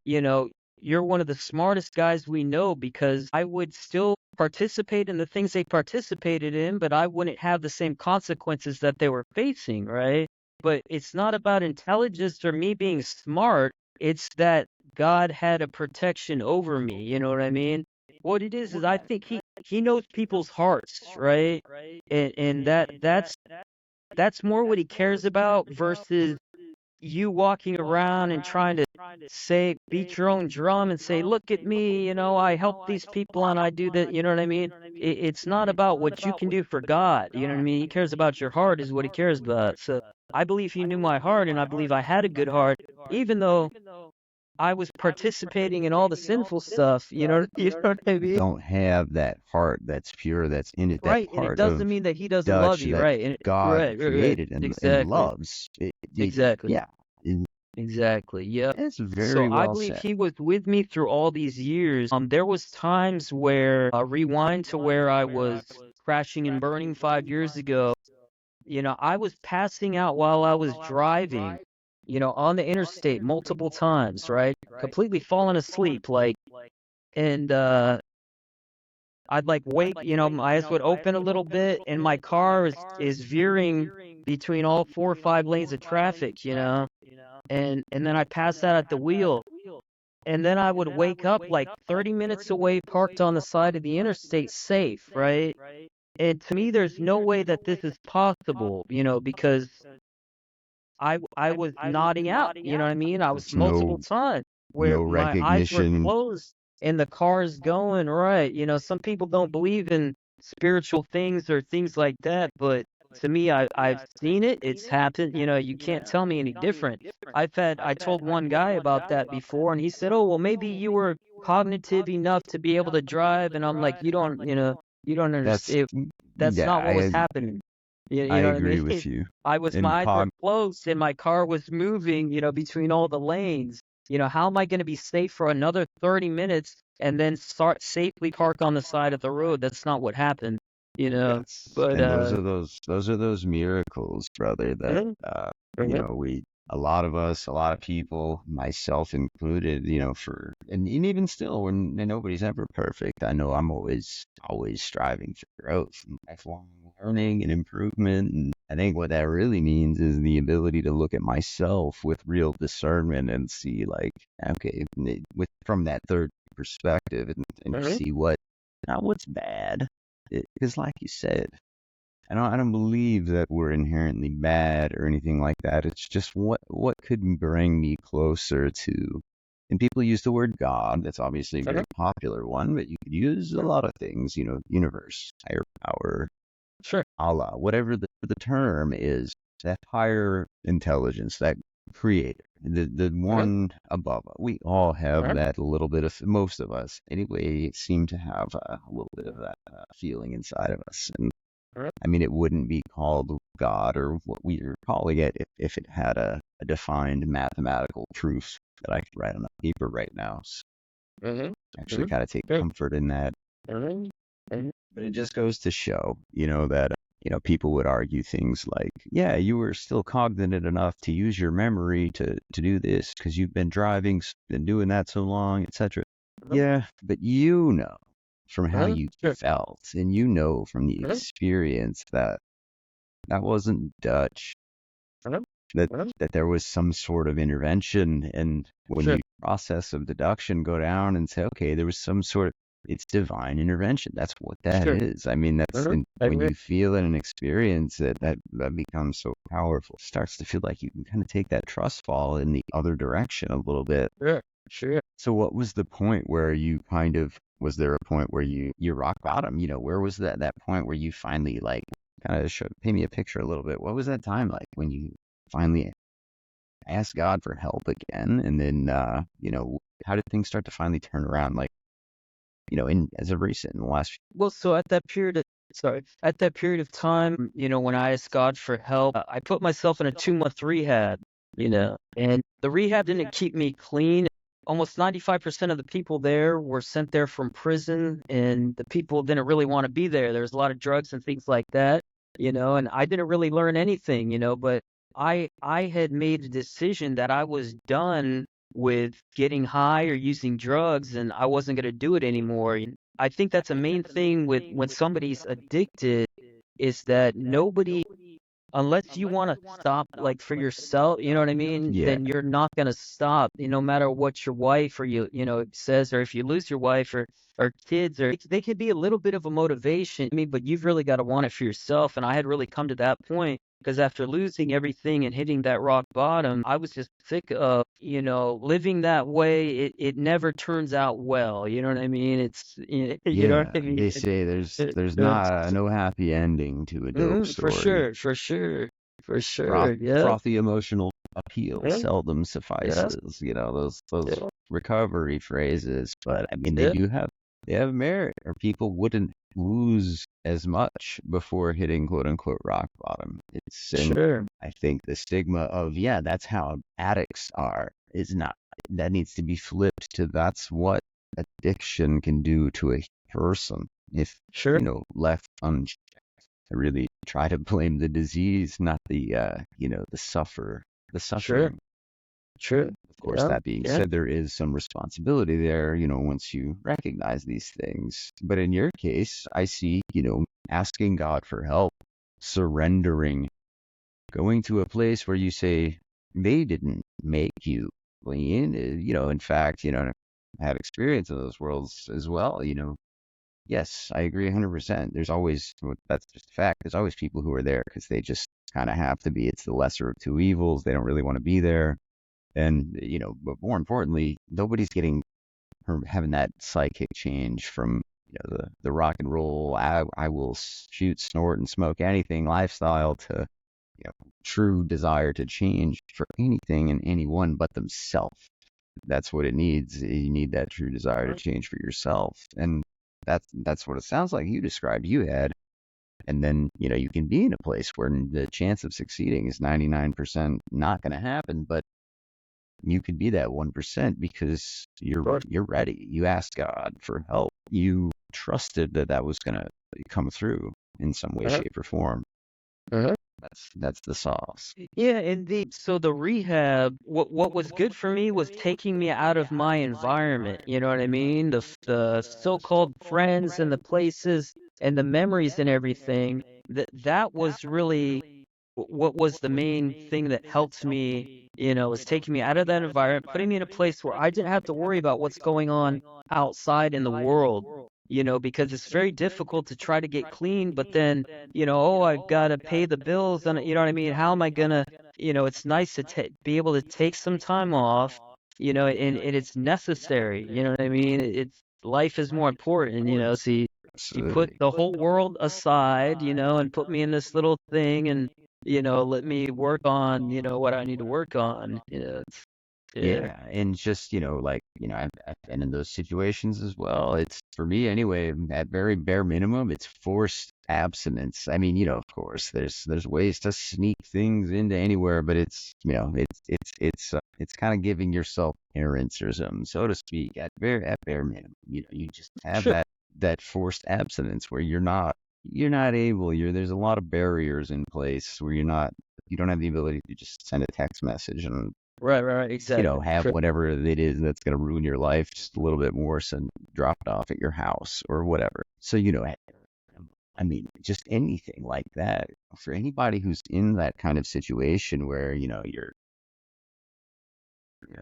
you're one of the smartest guys we know, because I would still participate in the things they participated in, but I wouldn't have the same consequences that they were facing, right? But it's not about intelligence or me being smart. It's that God had a protection over me. You know what I mean? What it is I think he knows people's hearts, right? And that's more what he cares about versus you walking around and trying to say, beat your own drum and say, "Look at me, I help these people and I do that." You know what I mean? It's not about what you can do for God. You know what I mean? He cares about your heart is what he cares about. So I believe he knew my heart, and I believe I had a good heart, even though I was participating in all the sinful stuff. You know what I mean? don't have that heart that's pure, that's in it, that Right. And it part doesn't of mean that he doesn't love Dutch you, that right? And God right, right, right. created and Exactly. loves. Exactly. Yeah, and Exactly. Yep. it's So very I well believe said. he was with me through all these years. There was times where, rewind to where I was crashing and burning 5 years ago. I was passing out while I was driving, on the interstate multiple times, right? Completely falling asleep, like, and I'd like wake, my eyes would open a little bit, and my car is veering between all 4 or 5 lanes of traffic, and then I pass out at the wheel. And then I would wake up like 30 minutes away, parked on the side of the interstate, safe, right? And to me, there's no way that this is possible, because I was nodding out, you know what I mean? I was It's multiple times where no my eyes were recognition. closed and the car's going, right? Some people don't believe in spiritual things or things like that, but to me, I've seen it. It's happened. You can't tell me any different. I told one guy about that before, and he said, "Oh, well, maybe you were cognitive enough to be able to drive." And I'm like, you don't That's understand. That's yeah, not what was happening. You I know what I agree mean? with you. My In eyes were cog, closed and my car was moving, between all the lanes. How am I going to be safe for another 30 minutes and then start safely park on the side of the road? That's not what happened, you know. yes, But and those are those miracles, brother. That mhm, you mhm, know, a lot of us, a lot of people, myself included, for and even still, when nobody's ever perfect. I know I'm always striving for growth and lifelong learning and improvement. And I think what that really means is the ability to look at myself with real discernment and see, like, okay, from that third perspective, and mhm, see not what's bad. Because, like you said, I don't believe that we're inherently bad or anything like that. It's just what could bring me closer to. And people use the word God. That's obviously a mhm. very popular one, but you could use a lot of things. Universe, higher power, Sure. Allah, whatever the term is. That higher intelligence, that creator, the Mhm, one above. We all have mhm, that a little bit of. Most of us, anyway, seem to have a little bit of that feeling inside of us. And mhm, I mean, it wouldn't be called God or what we are calling it if it had a defined mathematical truth that I could write on a paper right now. So mhm, I actually mhm, kind of take sure. comfort in that. Mhm, mhm, But it just goes to show, that people would argue things like, yeah, you were still cognizant enough to use your memory to do this because you've been driving and doing that so long, etc. Yeah, but from how you Sure. felt, and from the experience that wasn't Dutch, that there was some sort of intervention. And when Sure. you process of deduction go down and say, okay, there was some sort of, it's divine intervention. That's what that Sure. is. I mean, and I when agree. you feel it and experience it, that becomes so powerful. It starts to feel like you can kind of take that trust fall in the other direction a little bit. Sure. So what was the point where was there a point where you rock bottom? Where was that point where you finally, like, kind of paint me a picture a little bit? What was that time like when you finally asked God for help again? And then, how did things start to finally turn around? Like, as of recent, in the last Well, so at that period of time, when I asked God for help, I put myself in a 2-month rehab, and the rehab didn't keep me clean. Almost 95% of the people there were sent there from prison, and the people didn't really want to be there. There was a lot of drugs and things like that, and I didn't really learn anything, but I had made a decision that I was done with getting high or using drugs, and I wasn't going to do it anymore. I think that's a main thing with when somebody's addicted, is that nobody, unless you want to stop, like, for yourself, you know what I mean, Yeah. then you're not going to stop, no matter what your wife or says, or if you lose your wife or kids, or they could be a little bit of a motivation. I mean, but you've really got to want it for yourself. And I had really come to that point because after losing everything and hitting that rock bottom, I was just sick of, living that way. It never turns out well. You know what I mean? It's, you know what Yeah, I mean? they say there's no happy ending to a dope For story. sure, for sure, for sure. Yeah. Frothy emotional appeal Yeah. seldom Yeah. suffices. Those Yeah. recovery phrases, but I mean Yeah. they have merit, or people wouldn't lose as much before hitting quote unquote rock bottom. And Sure. I think the stigma of, yeah, that's how addicts are, is not, that needs to be flipped to, that's what addiction can do to a person if, Sure. left unchecked. I really try to blame the disease, not the, the Sure. suffering. Sure. Of course, Yeah. that being Yeah. said, there is some responsibility there, once you recognize these things. But in your case, I see, asking God for help, surrendering, going to a place where you say, they didn't make you clean. In fact, I had experience in those worlds as well. Yes, I agree 100%. There's always, that's just a fact. There's always people who are there because they just kind of have to be. It's the lesser of two evils. They don't really want to be there. And, but more importantly, nobody's getting, or having that psychic change from, the rock and roll, I will shoot, snort, and smoke anything lifestyle to, true desire to change for anything and anyone but themselves. That's what it needs. You need that true desire to change for yourself. And that's what it sounds like you described you had. And then, you can be in a place where the chance of succeeding is 99% not going to happen, but you could be that 1% because you're ready. You asked God for help. You trusted that was going to come through in some way, shape, or form. That's the sauce. Yeah, indeed. So the rehab, what was good for me was taking me out of my environment. You know what I mean? The so-called friends and the places and the memories and everything. That was really what was the main thing that helped me. Was taking me out of that environment, putting me in a place where I didn't have to worry about what's going on outside in the world. Because it's very difficult to try to get clean, but then oh, I've got to pay the bills, and you know what I mean? How am I gonna, it's nice to be able to take some time off, and it's necessary, you know what I mean? It's life is more important, so you put Absolutely. the whole world aside, and put me in this little thing, and let me work on, what I need to work on, yeah, Yeah, and just, I've been in those situations as well. It's, for me anyway, at very bare minimum, it's forced abstinence. I mean, of course, there's ways to sneak things into anywhere, but it's, it's kind of giving yourself errancism, so to speak, at bare minimum. You just have sure, that forced abstinence where you're not you're not able. There's a lot of barriers in place where you don't have the ability to just send a text message and Right, exactly. have whatever it is that's going to ruin your life just a little bit more, send drop it off at your house or whatever. So I mean, just anything like that for anybody who's in that kind of situation where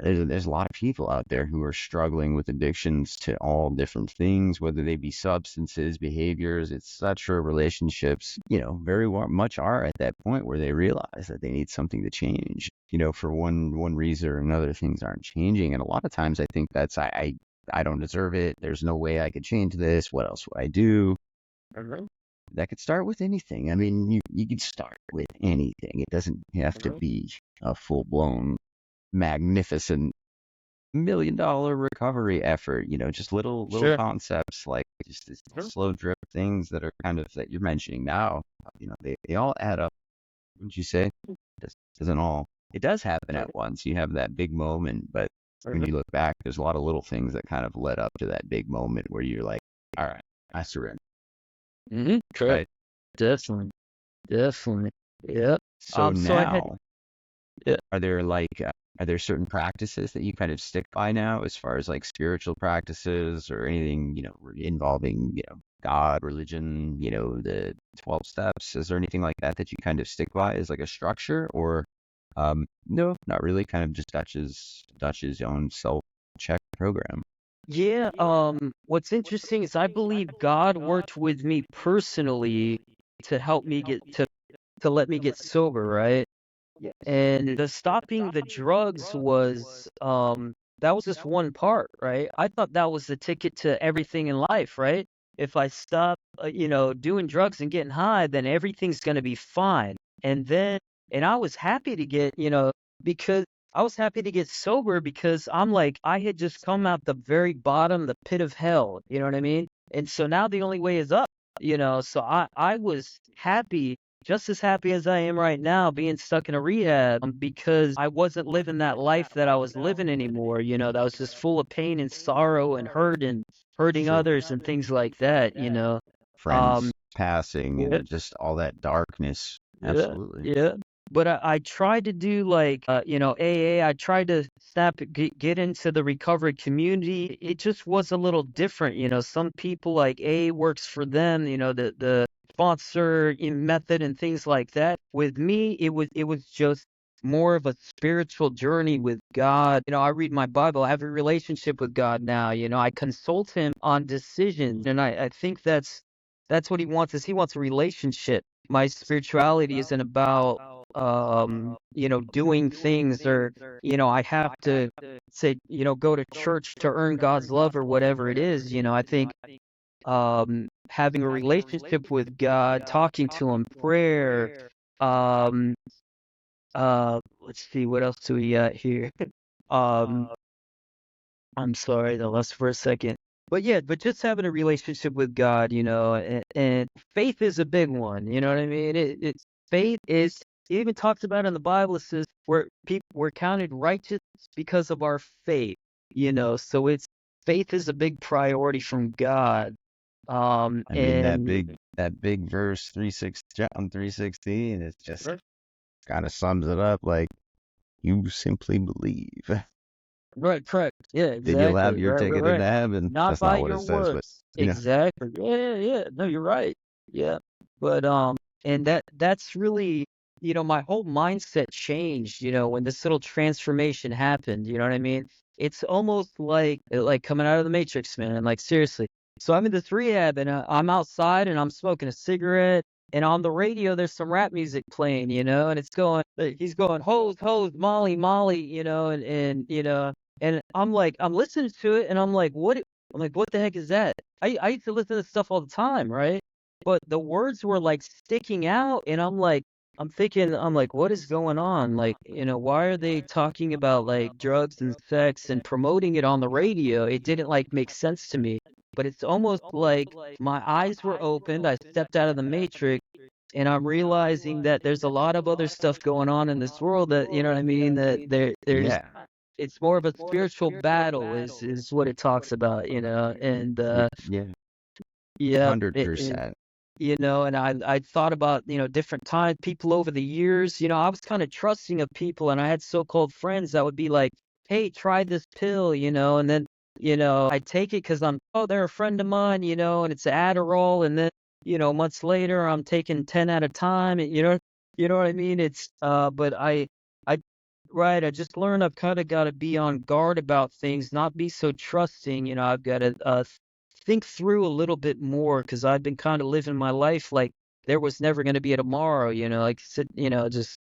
there's a lot of people out there who are struggling with addictions to all different things, whether they be substances, behaviors, etc., relationships, very much are at that point where they realize that they need something to change, for one reason or another, things aren't changing. And a lot of times I think that's, I don't deserve it. There's no way I could change this. What else would I do? Mhm, That could start with anything. I mean, you could start with anything. It doesn't have to mhm. be a full-blown magnificent $1 million recovery effort, just little Sure. concepts like just these Mhm, slow drip things that are kind of that you're mentioning now. They all add up. Wouldn't you say? Doesn't all. It does happen mhm, at once. You have that big moment, but when mhm, you look back, there's a lot of little things that kind of led up to that big moment where you're like, all right, I surrender, Correct. right? Definitely. Definitely. Yep. So So I had now, yeah. are there are there certain practices that you kind of stick by now as far as like spiritual practices or anything, involving, God, religion, the 12 steps? Is there anything like that you kind of stick by as like a structure or no, not really, kind of just Dutch's own self-check program. Yeah, what's interesting is I believe God worked with me personally to help me to let me get sober, right? And the stopping the drugs was that was just one part, right? I thought that was the ticket to everything in life, right? If I stop, doing drugs and getting high, then everything's going to be fine. And then and I was happy to get, because I was happy to get sober because I'm like I had just come out the very bottom, the pit of hell, you know what I mean? And so now the only way is up, so I was happy, just as happy as I am right now being stuck in a rehab, because I wasn't living that life that I was living anymore, that was just full of pain and sorrow and hurt and hurting Sure. others and things like that. Friends Um, passing yeah, and just all that darkness. yeah, Absolutely. yeah. But I tried to do like, AA. I tried to get into the recovery community. It just was a little different. Some people like AA works for them, the sponsor method and things like that. With me, it was just more of a spiritual journey with God. I read my Bible. I have a relationship with God now. I consult him on decisions. And I think that's what he wants, is he wants a relationship. My spirituality isn't about doing things, or I have to say, go to church to earn God's love or whatever it is. I think having a relationship with God, talking to him, prayer, um let's see, what else do we got here? um I'm sorry, I lost for a second. But yeah, but just having a relationship with God, and faith is a big one. You know what I mean? Faith is, it even talks about in the Bible. It says we're counted righteous because of our faith. So it's faith is a big priority from God. I mean And that big verse 36 John 3:16, it just kind of sums it up like you simply believe. right, correct. Yeah, Then you'll have exactly. your ticket into Right. heaven. Not That's by not what your it says, but works. Exactly. Yeah. No, you're right. Yeah. But and that's really, my whole mindset changed, when this little transformation happened, you know what I mean? It's almost like coming out of the Matrix, man. Like seriously. So I'm in this rehab and I'm outside and I'm smoking a cigarette, and on the radio there's some rap music playing, and it's going, he's going, hose, hose, Molly, Molly, and I'm listening to it, and I'm like, what the heck is that? I used to listen to this stuff all the time, right? But the words were like sticking out, and I'm thinking, I'm like, what is going on? Like, why are they talking about like drugs and sex and promoting it on the radio? It didn't like make sense to me. But it's almost like my eyes were opened. I stepped out of the matrix, and I'm realizing that there's a lot of other stuff going on in this world, that, you know what I mean, that there's yeah. it's more of a spiritual battle, is what it talks about, and Yeah. yeah, it, 100%. and I thought about, different times, people over the years, I was kind of trusting of people, and I had so-called friends that would be like, "Hey, try this pill," and then, I take it because oh, they're a friend of mine, and it's Adderall, and then, months later, I'm taking 10 at a time, and, you know what I mean? But I, right, I just learned I've kind of got to be on guard about things, not be so trusting, I've got to, think through a little bit more because I've been kind of living my life like there was never going to be a tomorrow, like sit, just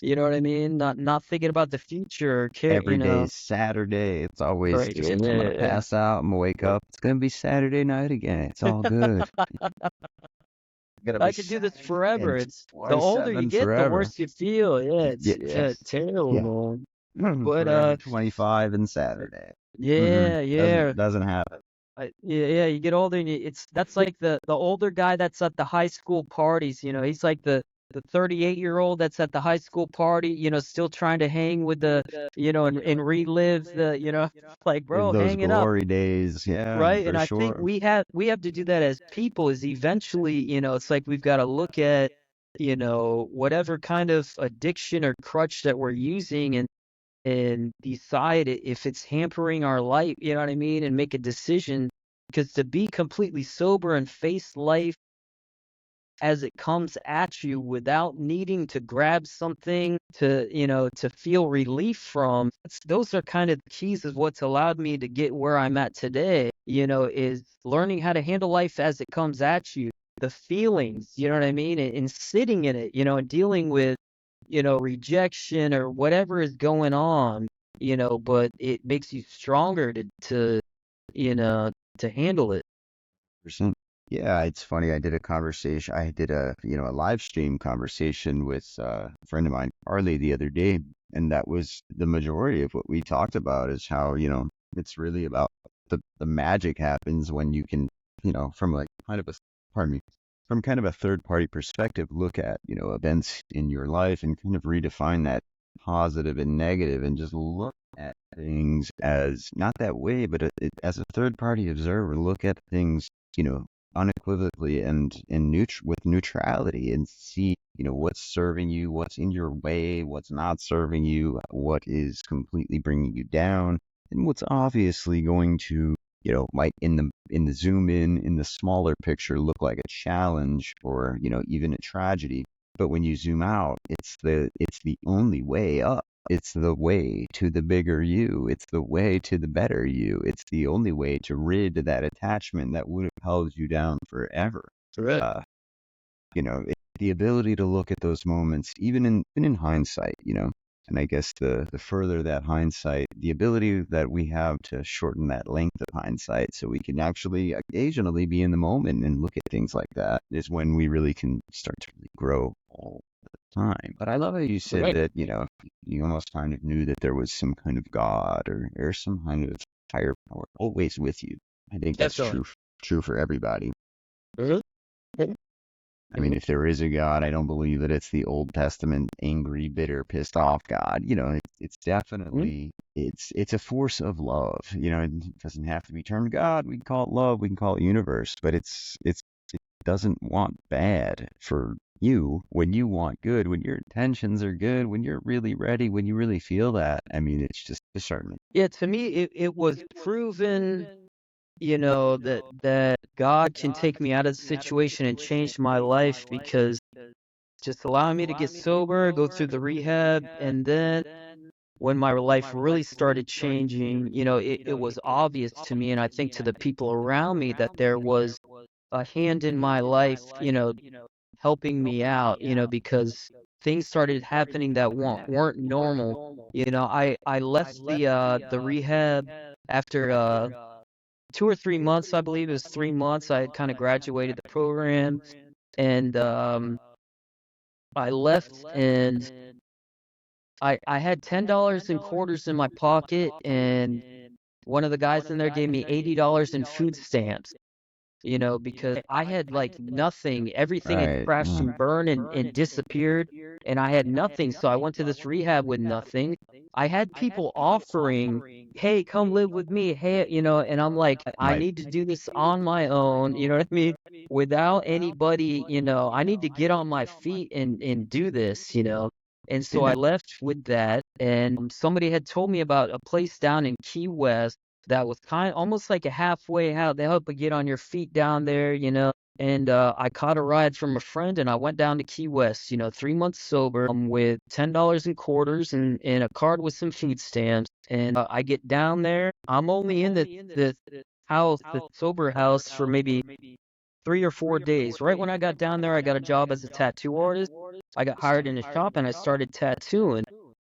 what I mean, not thinking about the future or care, Every day's Saturday. It's always right? just, I'm gonna Yeah. pass out. I'm gonna wake up. It's gonna be Saturday night again. It's all good. It's gonna be I could do this Saturday night forever. again. It's the older you 27 get, the forever. worse you feel. Yeah, Yeah, it's terrible, man. But forever 25 and Saturday. yeah, Doesn't yeah. doesn't happen. Yeah, you get older and that's like the older guy that's at the high school parties, he's like the 38-year-old that's at the high school party, still trying to hang with and relive like, bro, Those hang it up, glory days, yeah, right? And for I think sure. we have to do that as people is eventually, it's like we've got to look at, whatever kind of addiction or crutch that we're using and decide if it's hampering our life, you know what I mean, and make a decision. Because to be completely sober and face life as it comes at you without needing to grab something to feel relief from, those are kind of the keys of what's allowed me to get where I'm at today, is learning how to handle life as it comes at you, the feelings, you know what I mean, and sitting in it, and dealing with rejection or whatever is going on, but it makes you stronger to you know, to handle it. Percent. Yeah, it's funny. I did a live stream conversation with a friend of mine, Harley, the other day, and that was the majority of what we talked about is how, it's really about the magic happens when you can, from like kind of a, pardon me, from kind of a third party perspective, look at, events in your life and kind of redefine that positive and negative and just look at things as not that way, but as a third party observer, look at things unequivocally and with neutrality and see, what's serving you, what's in your way, what's not serving you, what is completely bringing you down, and what's obviously going to, might in the zoom in the smaller picture look like a challenge or, even a tragedy. But when you zoom out, it's the only way up. It's the way to the bigger you. It's the way to the better you. It's the only way to rid that attachment that would have held you down forever. Correct. Uh, the ability to look at those moments, even in hindsight, and I guess the further that hindsight, the ability that we have to shorten that length of hindsight so we can actually occasionally be in the moment and look at things like that is when we really can start to really grow all the time. But I love how you said Right. that, you almost kind of knew that there was some kind of God or some kind of higher power always with you. I think that's Definitely. true for everybody. Mhm. I mean, if there is a God, I don't believe that it's the Old Testament angry, bitter, pissed off God. It's Mhm. definitely it's a force of love. It doesn't have to be termed God. We can call it love. We can call it universe. But it doesn't want bad for you when you want good. When your intentions are good. When you're really ready. When you really feel that. I mean, it's just discernment. Yeah, to me, it was proven, that God can take me out of the situation and change my life because just allowing me to get sober, go through the rehab, and then when my life really started changing, it was obvious to me, and I think to the people around me that there was a hand in my life, helping me out, because things started happening that weren't normal. I left the rehab after 2 or 3 months, I believe it was 3 months. I had kind of graduated the program, and I left, and I had $10 in quarters in my pocket, and one of the guys in there gave me $80 in food stamps. because I had like nothing. Everything had Right. crashed and burned and disappeared, and I had nothing. So I went to this rehab with nothing. I had people offering, "Hey, come live with me." Hey, and I'm like, I Right. need to do this on my own. You know what I mean? Without anybody, I need to get on my feet and do this. And so I Yeah. left with that, and somebody had told me about a place down in Key West that was kind of almost like a halfway out. They help you get on your feet down there. And I caught a ride from a friend, and I went down to Key West, 3 months sober, with $10 in quarters and a card with some food stamps. And I get down there. I'm only in the house, the sober house, for maybe 3 or 4 days. Right when I got down there, I got a job as a tattoo artist. I got hired in a shop and I started tattooing.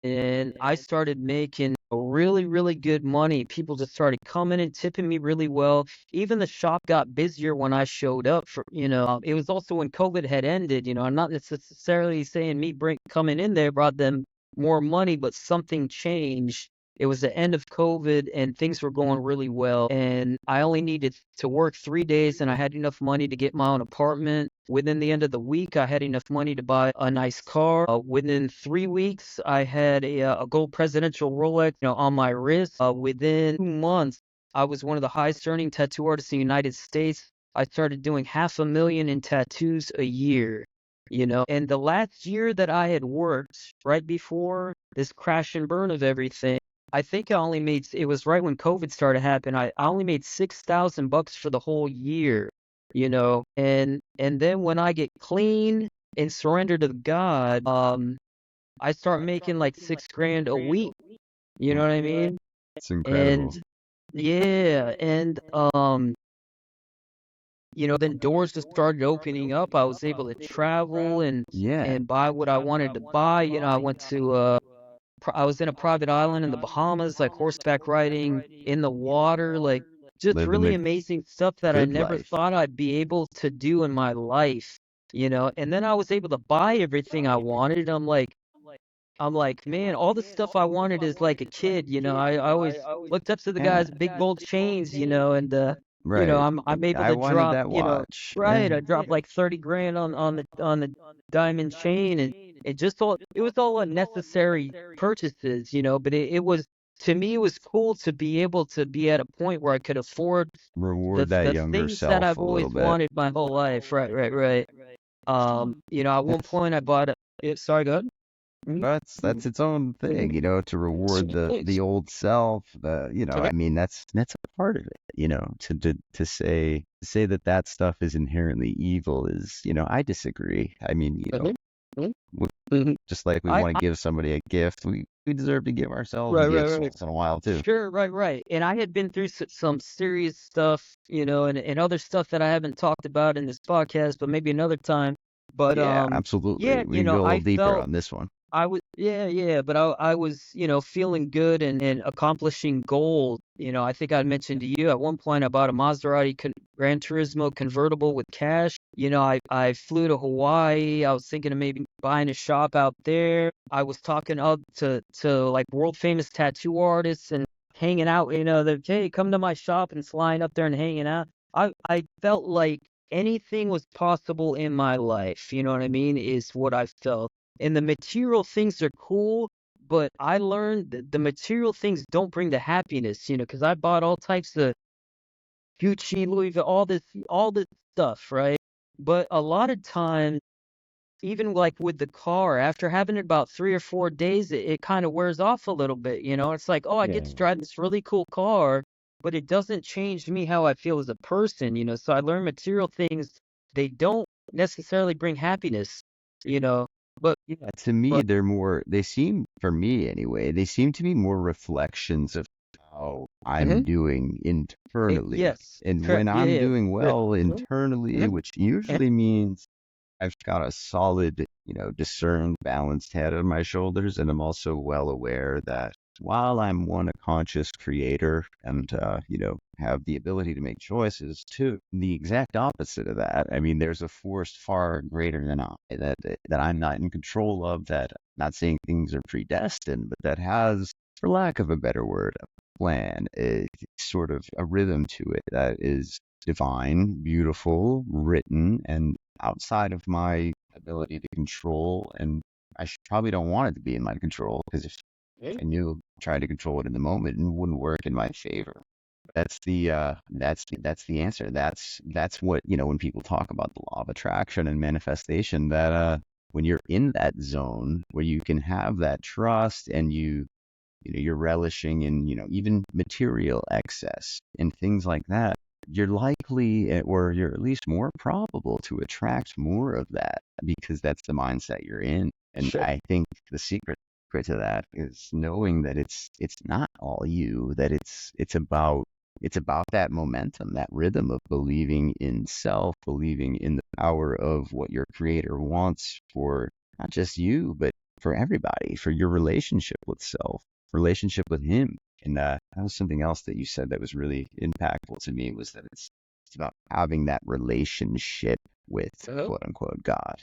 And I started making really, really good money. People just started coming and tipping me really well. Even the shop got busier when I showed up it was also when COVID had ended. I'm not necessarily saying me coming in there brought them more money, but something changed. It was the end of COVID and things were going really well. And I only needed to work 3 days and I had enough money to get my own apartment. Within the end of the week, I had enough money to buy a nice car. Within 3 weeks, I had a gold presidential Rolex, on my wrist. Within 2 months, I was one of the highest earning tattoo artists in the United States. I started doing 500,000 in tattoos a year. And the last year that I had worked, right before this crash and burn of everything, I think I only made, it was right when COVID started happening. I only made $6,000 for the whole year. And then when I get clean and surrender to God, I start making like 6 grand a week. You know what I mean? It's incredible. And yeah, and then doors just started opening up. I was able to travel Yeah. and buy what I wanted to buy. I went to I was in a private island in the Bahamas, like horseback riding in the water, like just Living really the amazing stuff that I good never life. thought I'd be able to do in my life. And then I was able to buy everything I wanted. I'm like, man, all the stuff I wanted as like a kid. I always looked up to the Yeah. guys, big gold chains, and Right. I'm able I to wanted drop, that watch. Yeah. right. I dropped like 30 grand on the diamond chain, and it was all unnecessary purchases. But it was, to me, it was cool to be able to be at a point where I could afford Reward that the younger things that self I've a little always bit. wanted my whole life. Right, right, right. At one That's point I bought sorry, go ahead. Mhm. that's its own thing, to reward the Thanks. old self. Okay. I mean, that's a part of it. To say that stuff is inherently evil is, I disagree. I mean, Mhm, mhm, w- mhm. just like we I want to give somebody a gift, we deserve to give ourselves Right, right, gifts right. once in a while too. Sure, right, right. And I had been through some serious stuff, and other stuff that I haven't talked about in this podcast, but maybe another time. But Yeah, absolutely. yeah, We can go a little I deeper felt on this one. I was, yeah, yeah, but I was, feeling good and accomplishing goals. I think I mentioned to you at one point I bought a Maserati Gran Turismo convertible with cash. I flew to Hawaii. I was thinking of maybe buying a shop out there. I was talking up to like world famous tattoo artists and hanging out. Hey, come to my shop and flying up there and hanging out. I felt like anything was possible in my life. You know what I mean? Is what I felt. And the material things are cool, but I learned that the material things don't bring the happiness, because I bought all types of Gucci, Louis Vuitton, all this stuff, right? But a lot of times, even like with the car, after having it about 3 or 4 days, it kind of wears off a little bit. It's like, oh, I get Yeah. to drive this really cool car, but it doesn't change me how I feel as a person. So I learned material things, they don't necessarily bring happiness, you know. But Yeah, to me, they seem, for me anyway, they seem to be more reflections of how I'm mhm. doing internally. Yes, And when correct. Yeah, I'm yeah. doing Right. well internally, Mhm. which usually means I've got a solid, discerned, balanced head on my shoulders, and I'm also well aware that while I'm one, a conscious creator and, have the ability to make choices too, the exact opposite of that. I mean, there's a force far greater than I that I'm not in control of. That I'm not saying things are predestined, but that has, for lack of a better word, a plan, a sort of a rhythm to it that is divine, beautiful, written, and outside of my ability to control. And probably don't want it to be in my control, because if I knew trying to control it in the moment, it wouldn't work in my favor. That's the answer. That's what, when people talk about the law of attraction and manifestation, that when you're in that zone where you can have that trust, and you're relishing in, even material excess and things like that, you're likely, or you're at least more probable to attract more of that, because that's the mindset you're in. And Sure. I think the secret to that is knowing that it's not all you, that it's about that momentum, that rhythm of believing in self, believing in the power of what your creator wants for not just you, but for everybody, for your relationship with self, relationship with him. And that was something else that you said that was really impactful to me, was that it's about having that relationship with quote unquote God.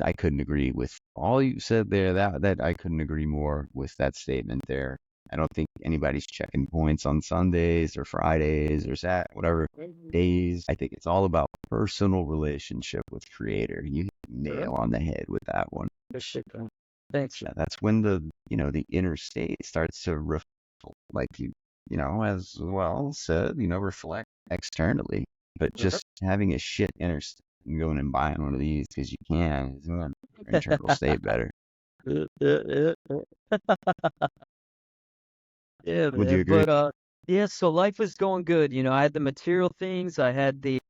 I couldn't agree with all you said there. That I couldn't agree more with that statement there. I don't think anybody's checking points on Sundays or Fridays or whatever days. I think it's all about personal relationship with Creator. You hit the nail on the head with that one. Thanks. Yeah, that's when the inner state starts to reflect, like as well said, reflect externally. But just having a shit inner state and going and buying one of these because you can is going to make your internal state better. Yeah, Would you man. agree? But yeah, so life was going good. I had the material things, I had the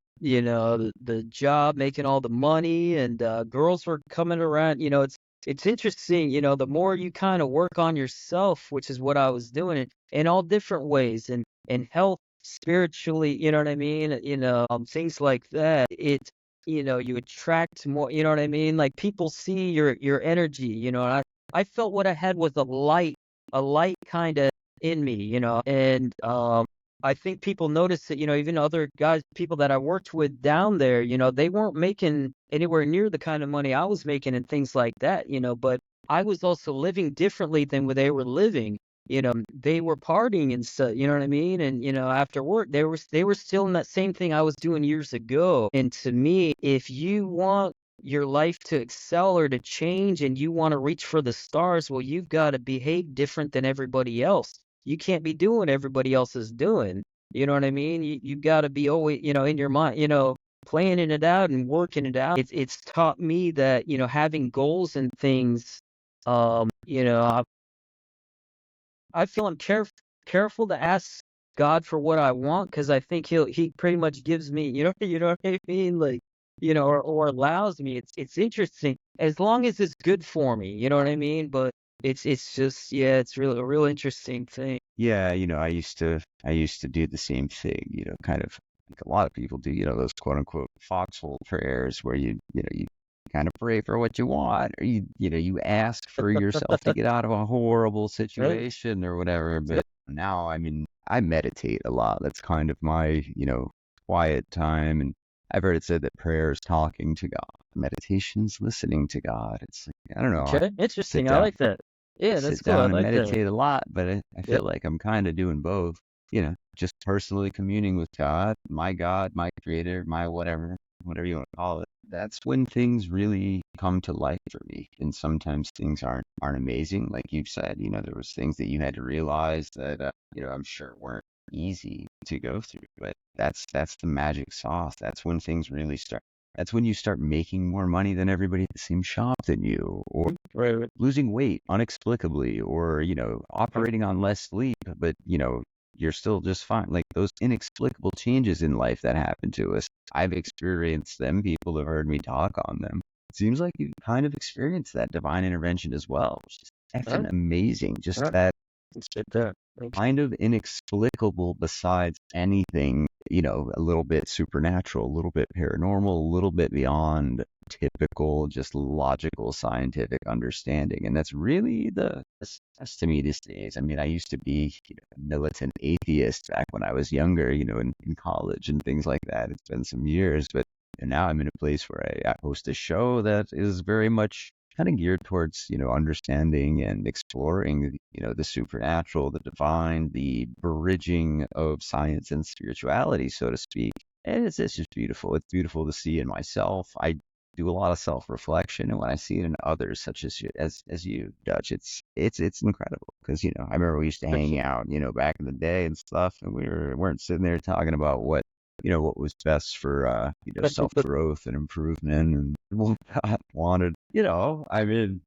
job, making all the money, and girls were coming around. It's interesting, the more you kind of work on yourself, which is what I was doing in all different ways, and health, spiritually, you know what I mean? Things like that. You attract more, you know what I mean? Like, people see your energy, and I felt what I had was a light kind of in me, and I think people noticed that, even other guys, people that I worked with down there, they weren't making anywhere near the kind of money I was making and things like that, but I was also living differently than what they were living. They were partying and stuff, you know what I mean? And after work, they were still in that same thing I was doing years ago. And to me, if you want your life to excel or to change, and you want to reach for the stars, well, you've got to behave different than everybody else. You can't be doing what everybody else is doing. You know what I mean? You got to be always, in your mind, planning it out and working it out. It's taught me that, having goals and things, I feel I'm careful to ask God for what I want, because I think he pretty much gives me, you know what I mean? Like, or allows me. It's interesting as long as it's good for me, you know what I mean? But it's just, yeah, it's really a real interesting thing. Yeah, I used to do the same thing, kind of like a lot of people do, those quote unquote foxhole prayers, where you kind of pray for what you want, or you ask for yourself to get out of a horrible Right? situation or whatever. But now, I mean, I meditate a lot. That's kind of my, quiet time. And I've heard it said that prayer is talking to God, meditation's listening to God. It's like, I don't know, I Okay, sit interesting. I down like that. Yeah, that's sit cool. I down and like that. meditate a lot, but I Yep. feel like I'm kind of doing both, just personally communing with God, my creator, my whatever you want to call it. That's when things really come to life for me. And sometimes things aren't amazing. Like you've said, there was things that you had to realize that, I'm sure weren't easy to go through, but that's the magic sauce. That's when things really start. That's when you start making more money than everybody at the same shop than you, or Right. losing weight inexplicably, or operating on less sleep, but you're still just fine. Like those inexplicable changes in life that happen to us, I've experienced them. People have heard me talk on them. It seems like you kind of experienced that divine intervention as well, which is effing amazing. Just that Let's get that. Thanks. kind of inexplicable, besides anything, a little bit supernatural, a little bit paranormal, a little bit beyond typical, just logical scientific understanding. And that's really that's to me these days. I mean, I used to be a militant atheist back when I was younger, in college and things like that. It's been some years, but now I'm in a place where I host a show that is very much kind of geared towards, understanding and exploring, the supernatural, the divine, the bridging of science and spirituality, so to speak. And it's just beautiful. It's beautiful to see in myself. I do a lot of self-reflection, and when I see it in others, such as you, Dutch, it's incredible. Because I remember we used to For hang sure. out, back in the day and stuff, and weren't sitting there talking about what was best for self-growth and improvement and what God wanted. I mean,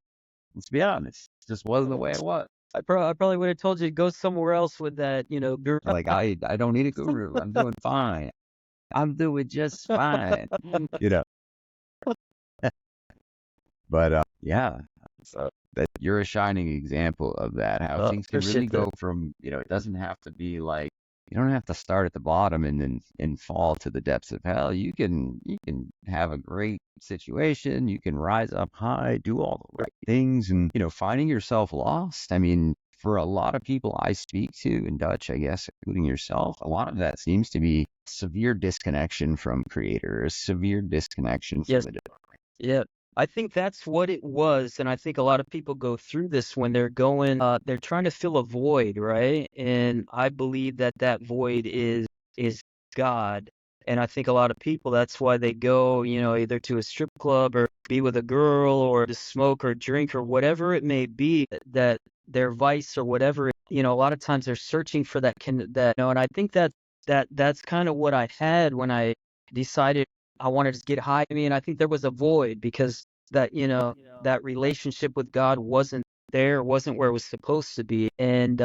let's be honest, it just wasn't the way it was. I probably would have told you to go somewhere else with that, girl. Like I don't need a guru. I'm doing fine. I'm doing just fine. You know. But yeah, so that you're a shining example of that. How things can really Appreciate that. go from it doesn't have to be like you don't have to start at the bottom and then fall to the depths of hell. You can have a great situation. You can rise up high, do all the right things, and finding yourself lost. I mean, for a lot of people I speak to in Dutch, I guess, including yourself, a lot of that seems to be severe disconnection from creator, a severe disconnection from Yes. the divine. Yeah. I think that's what it was, and I think a lot of people go through this when they're trying to fill a void, right? And I believe that that void is God. And I think a lot of people, that's why they go, either to a strip club or be with a girl or to smoke or drink or whatever it may be, that their vice or whatever, a lot of times they're searching for and I think that's kind of what I had when I decided I wanted to get high. I mean, I think there was a void because that relationship with God wasn't there, wasn't where it was supposed to be. And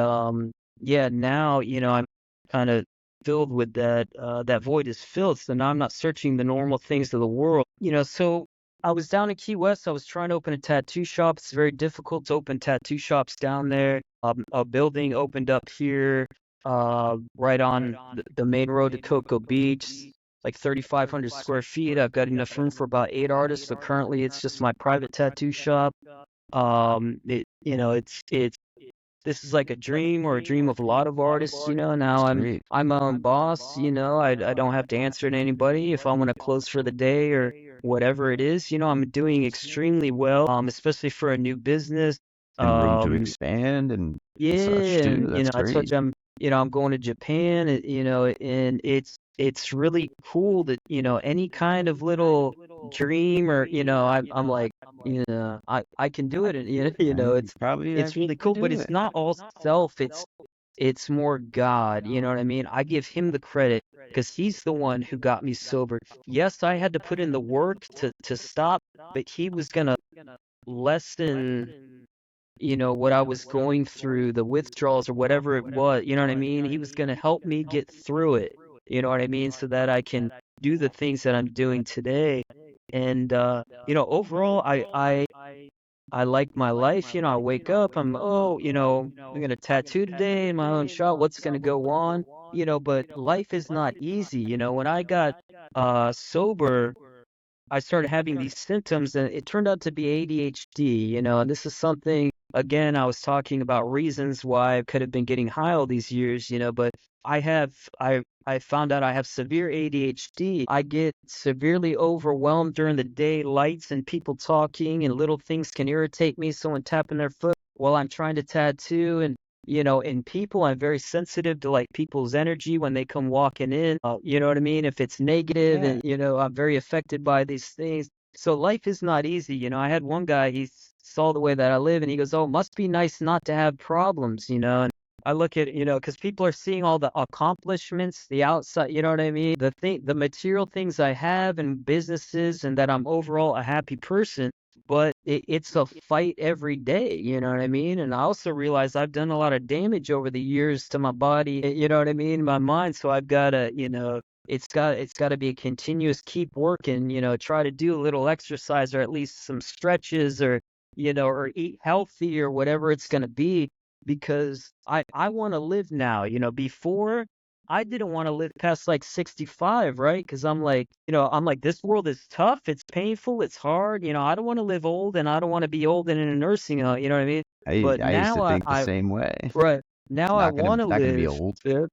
yeah, now, I'm kind of filled with that. That void is filled. So now I'm not searching the normal things of the world. So I was down in Key West. I was trying to open a tattoo shop. It's very difficult to open tattoo shops down there. A building opened up here, right on the main road to Cocoa Beach, like 3,500 square feet. I've got enough room for about 8 artists, but currently it's just my private tattoo shop. It's this is like a dream or a dream of a lot of artists. Now It's I'm great. I'm my own boss. I don't have to answer to anybody if I want to close for the day or whatever it is. I'm doing extremely well, especially for a new business. And room to Um, expand and such yeah, too. and That's I told great. you I'm going to Japan, and it's really cool that any kind of little dream or I'm like I can do it, and I probably it's really I cool, but do it's it. not all self. It's more God. You know what I mean? I give him the credit because he's the one who got me sober. Yes, I had to put in the work to stop, but he was gonna lessen what I was going through, the withdrawals or whatever it was, you know what I mean? He was going to help me get through it, you know what I mean? So that I can do the things that I'm doing today. And, overall, I like my life. I wake up, I'm going to tattoo today in my own shop. What's going to go on? But life is not easy. When I got, sober, I started having these symptoms, and it turned out to be ADHD, and this is something, again, I was talking about reasons why I could have been getting high all these years, but I have, I found out I have severe ADHD. I get severely overwhelmed during the day, lights and people talking and little things can irritate me. Someone tapping their foot while I'm trying to tattoo, and in people, I'm very sensitive to like people's energy when they come walking in. You know what I mean? If it's negative, Yeah. and I'm very affected by these things. So life is not easy. I had one guy, he saw the way that I live, and he goes, "Oh, must be nice not to have problems," And I look at, because people are seeing all the accomplishments, the outside, you know what I mean? The material things I have and businesses, and that I'm overall a happy person. But it's a fight every day, you know what I mean? And I also realize I've done a lot of damage over the years to my body, you know what I mean, my mind. So I've got to, it's got to be a continuous keep working, try to do a little exercise or at least some stretches, or or eat healthy or whatever it's going to be, because I want to live now. Before, I didn't want to live past like 65, right? Because I'm like, this world is tough, it's painful, it's hard. I don't want to live old, and I don't want to be old and in a nursing home. You know what I mean? But I used now to think the I same way. right It's now I want to not gonna be live. old. Yeah.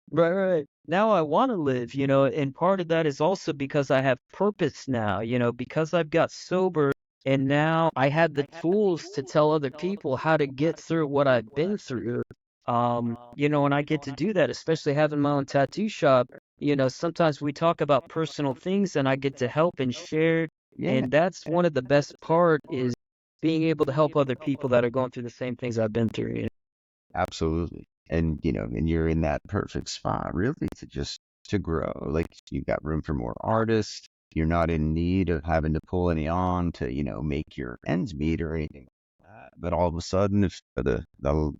Right. Now I want to live. And part of that is also because I have purpose now. Because I've got sober, and now I have the tools to tell other people how to get through what I've been through. And I get to do that, especially having my own tattoo shop. sometimes we talk about personal things and I get to help and share. Yeah, And that's one of the best part is being able to help other people that are going through the same things I've been through. absolutely. And and you're in that perfect spot really to just to grow. Like you've got room for more artists. You're not in need of having to pull any on to, make your ends meet or anything like that. But all of a sudden, if the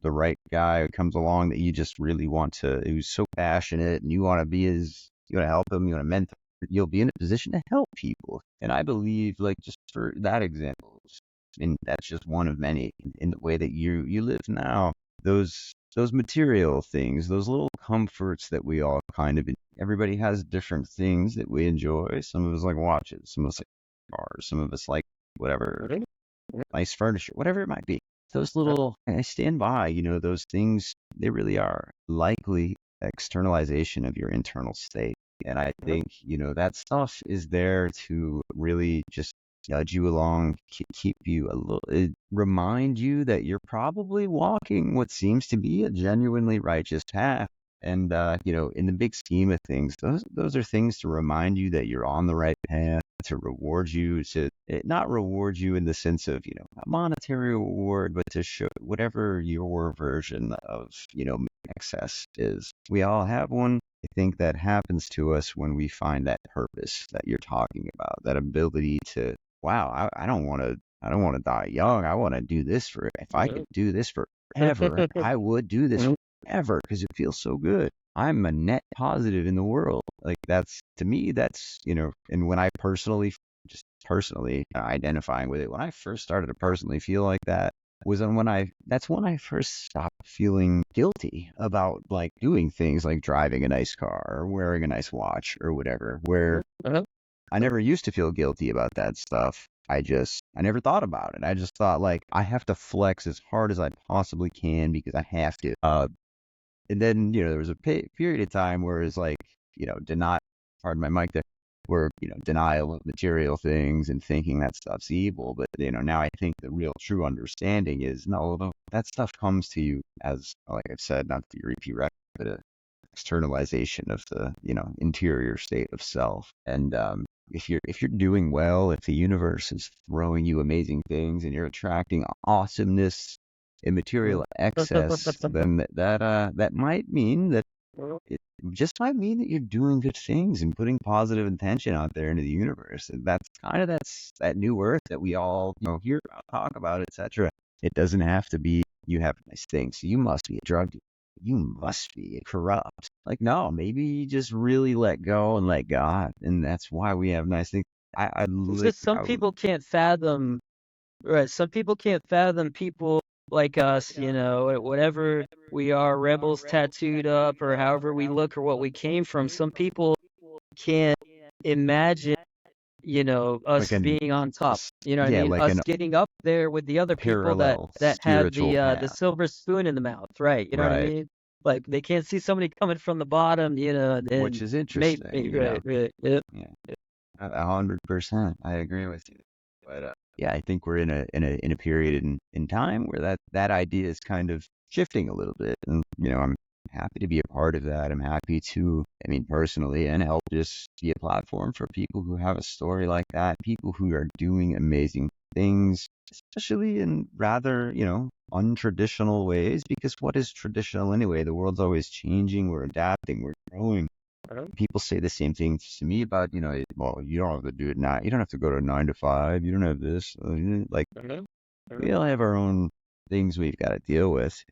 right guy comes along that you just really want to, who's so passionate and you want to be you want to help him, you want to mentor, you'll be in a position to help people. And I believe, like, just for that example, and that's just one of many in the way that you live now, those material things, those little comforts that we all kind of, everybody has different things that we enjoy. Some of us like watches, some of us like cars, some of us like whatever, nice furniture, whatever it might be. Those little, I stand by, those things, they really are likely externalization of your internal state. And I think, that stuff is there to really just nudge you along, keep you a little, remind you that you're probably walking what seems to be a genuinely righteous path. And in the big scheme of things, those are things to remind you that you're on the right path, to reward you, to not reward you in the sense of a monetary reward, but to show whatever your version of success is. We all have one. I think that happens to us when we find that purpose that you're talking about, that ability to, wow, I don't want to die young. I want to do this for, if I could do this forever, I would do this forever because it feels so good. I'm a net positive in the world. Like that's, to me, that's, and when I just personally identifying with it, when I first started to personally feel like that, was that's when I first stopped feeling guilty about like doing things like driving a nice car or wearing a nice watch or whatever, where I never used to feel guilty about that stuff. I never thought about it. I just thought like I have to flex as hard as I possibly can because I have to. And then, there was a period of time where it's like, pardon my mic there, where, denial of material things and thinking that stuff's evil. But, now I think the real true understanding is no, that stuff comes to you as, like I've said, not to repeat, but a externalization of the, interior state of self. And, if you're doing well, if the universe is throwing you amazing things and you're attracting awesomeness in material excess, then that might mean that it just might mean that you're doing good things and putting positive intention out there into the universe. And that's that new earth that we all hear about, talk about, etc. It doesn't have to be you have nice things. So you must be a drug dealer. You must be corrupt. Like, no, maybe you just really let go and let God. And that's why we have nice things. It's just some people can't fathom, right? Some people can't fathom people like us, whatever we are, rebels tattooed up or however we look or what we came from. Some people can't imagine, us like being on top. You know what I yeah, mean? like Us an getting up there with the other people that parallel have spiritual the path. silver spoon in the mouth, right? You know what I Right. mean? Like they can't see somebody coming from the bottom, Which and is maybe interesting, right, yep. Yeah, 100%. I agree with you. But yeah, I think we're in a period in time where that idea is kind of shifting a little bit, and I'm happy to be a part of that. I'm happy to, I mean, personally, and help just be a platform for people who have a story like that, people who are doing amazing things, especially in rather, untraditional ways. Because what is traditional anyway? The world's always changing. We're adapting. We're growing. People say the same things to me about, well, you don't have to do it now. You don't have to go to 9 to 5. You don't have this. Like, we all have our own things we've got to deal with,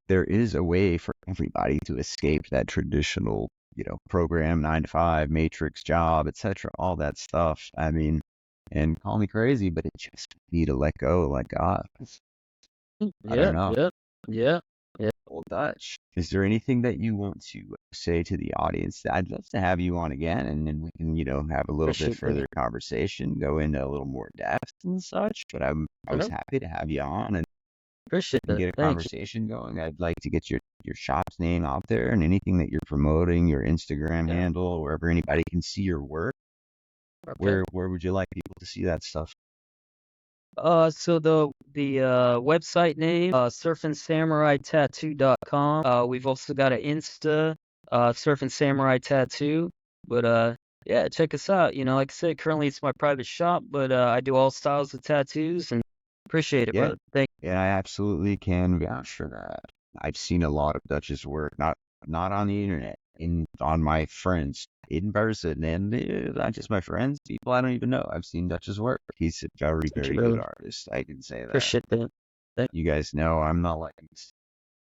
There is a way for everybody to escape that traditional, program, 9 to 5, matrix job, etc., all that stuff. I mean, and call me crazy, but it just need to let go, let God. I don't know. Yeah. Old Dutch. Is there anything that you want to say to the audience? I'd love to have you on again, and then we can, have a little bit Appreciate that. further conversation, go into a little more depth and such. But I was happy to have you on and Appreciate that. get a Thank you. conversation going. I'd like to get your shop's name out there and anything that you're promoting, your Instagram handle, wherever anybody can see your work. Okay. Where would you like people to see that stuff? So the website name, surfingsamuraitattoo.com. We've also got an Insta. Surfing Samurai Tattoo. But yeah, check us out. Like I said, currently it's my private shop, but I do all styles of tattoos and appreciate it, Yeah, brother. Thank and I absolutely can vouch for that. I've seen a lot of Dutch's work, not on the internet, on my friends in person, and not just my friends, people I don't even know. I've seen Dutch's work. He's a very, you, very good brother. artist. I can say that. Appreciate that. Thank You guys know I'm not like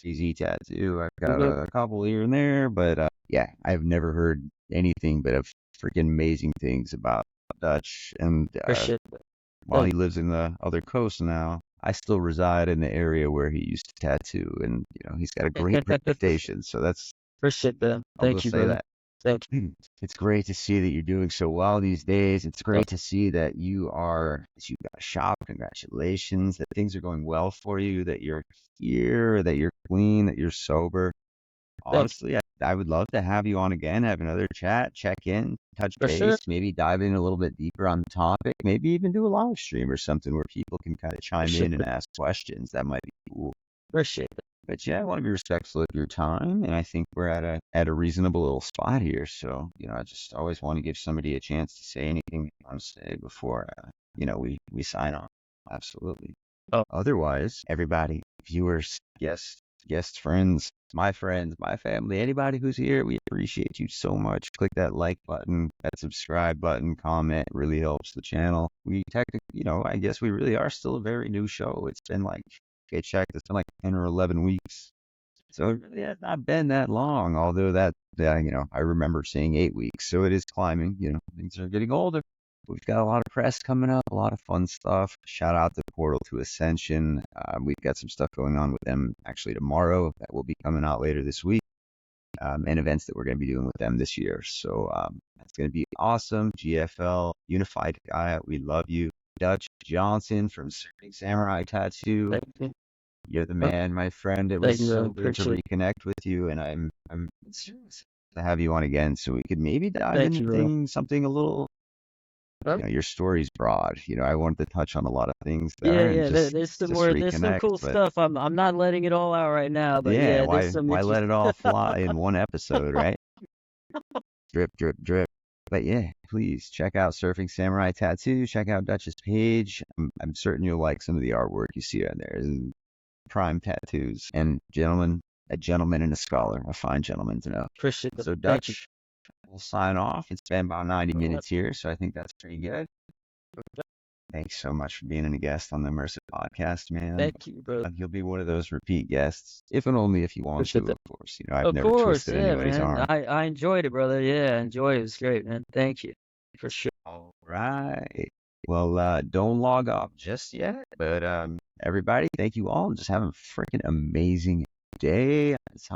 easy tattoo. I've you, got brother. a couple here and there, but yeah, I've never heard anything but of freaking amazing things about Dutch. And Appreciate that. while he lives in the other coast now, I still reside in the area where he used to tattoo, and he's got a great reputation. So that's Appreciate that. I'll Thank just you, say brother. that. Thank you. It's great to see that you're doing so well these days. It's great to see that you've got a shop. Congratulations, that things are going well for you, that you're here, that you're clean, that you're sober. Thank you. Honestly, I would love to have you on again, have another chat, check in, touch For sure. base, maybe dive in a little bit deeper on the topic, maybe even do a live stream or something where people can kind of chime Appreciate in and that. ask questions. That might be cool. Appreciate that. But yeah, I want to be respectful of your time, and I think we're at a reasonable little spot here. So, I just always want to give somebody a chance to say anything they want to say before, we sign off. Absolutely. Oh, Otherwise, everybody, viewers, guests, friends, my family, anybody who's here, we appreciate you so much. Click that like button, that subscribe button, comment. It really helps the channel. We technically, I guess we really are still a very new show. It's been like, okay, check, it's been like 10 or 11 weeks. So it really has not been that long, although I remember seeing 8 weeks. So it is climbing, things are getting older. We've got a lot of press coming up, a lot of fun stuff. Shout out to Portal to Ascension. We've got some stuff going on with them actually tomorrow that will be coming out later this week, and events that we're going to be doing with them this year. So that's going to be awesome. GFL, Unified Guy, we love you. Dutch Johnson from Surfing Samurai Tattoo. thank you. You're the man, my friend. It Thank was you, so brother. good to Appreciate reconnect with you, and I'm serious to have you on again so we could maybe dive Thank you, brother. into something a little. Your story's broad. I wanted to touch on a lot of things there and Yeah. There's some just there's some reconnect. cool But stuff. I'm not letting it all out right now, but yeah, yeah, there's why some why let interesting. it all fly in one episode, right? Drip, drip, drip. But yeah, please check out Surfing Samurai Tattoo. Check out Dutch's page. I'm certain you'll like some of the artwork you see on there. Prime tattoos. And a gentleman and a scholar, a fine gentleman to know. Appreciate it. So Thank you. Dutch, we'll sign off. It's been about 90 minutes here, so I think that's pretty good. Thanks so much for being a guest on the Immersive Podcast, man. Thank you, brother. You'll be one of those repeat guests, if and only if you want to, of course. I've Of never course, twisted yeah, anybody's man. arm. I enjoyed it, brother. Yeah, I enjoyed it. It was great, man. Thank you. For sure. All right. Well, don't log off just yet, but everybody, thank you all. Just have a freaking amazing day. That's how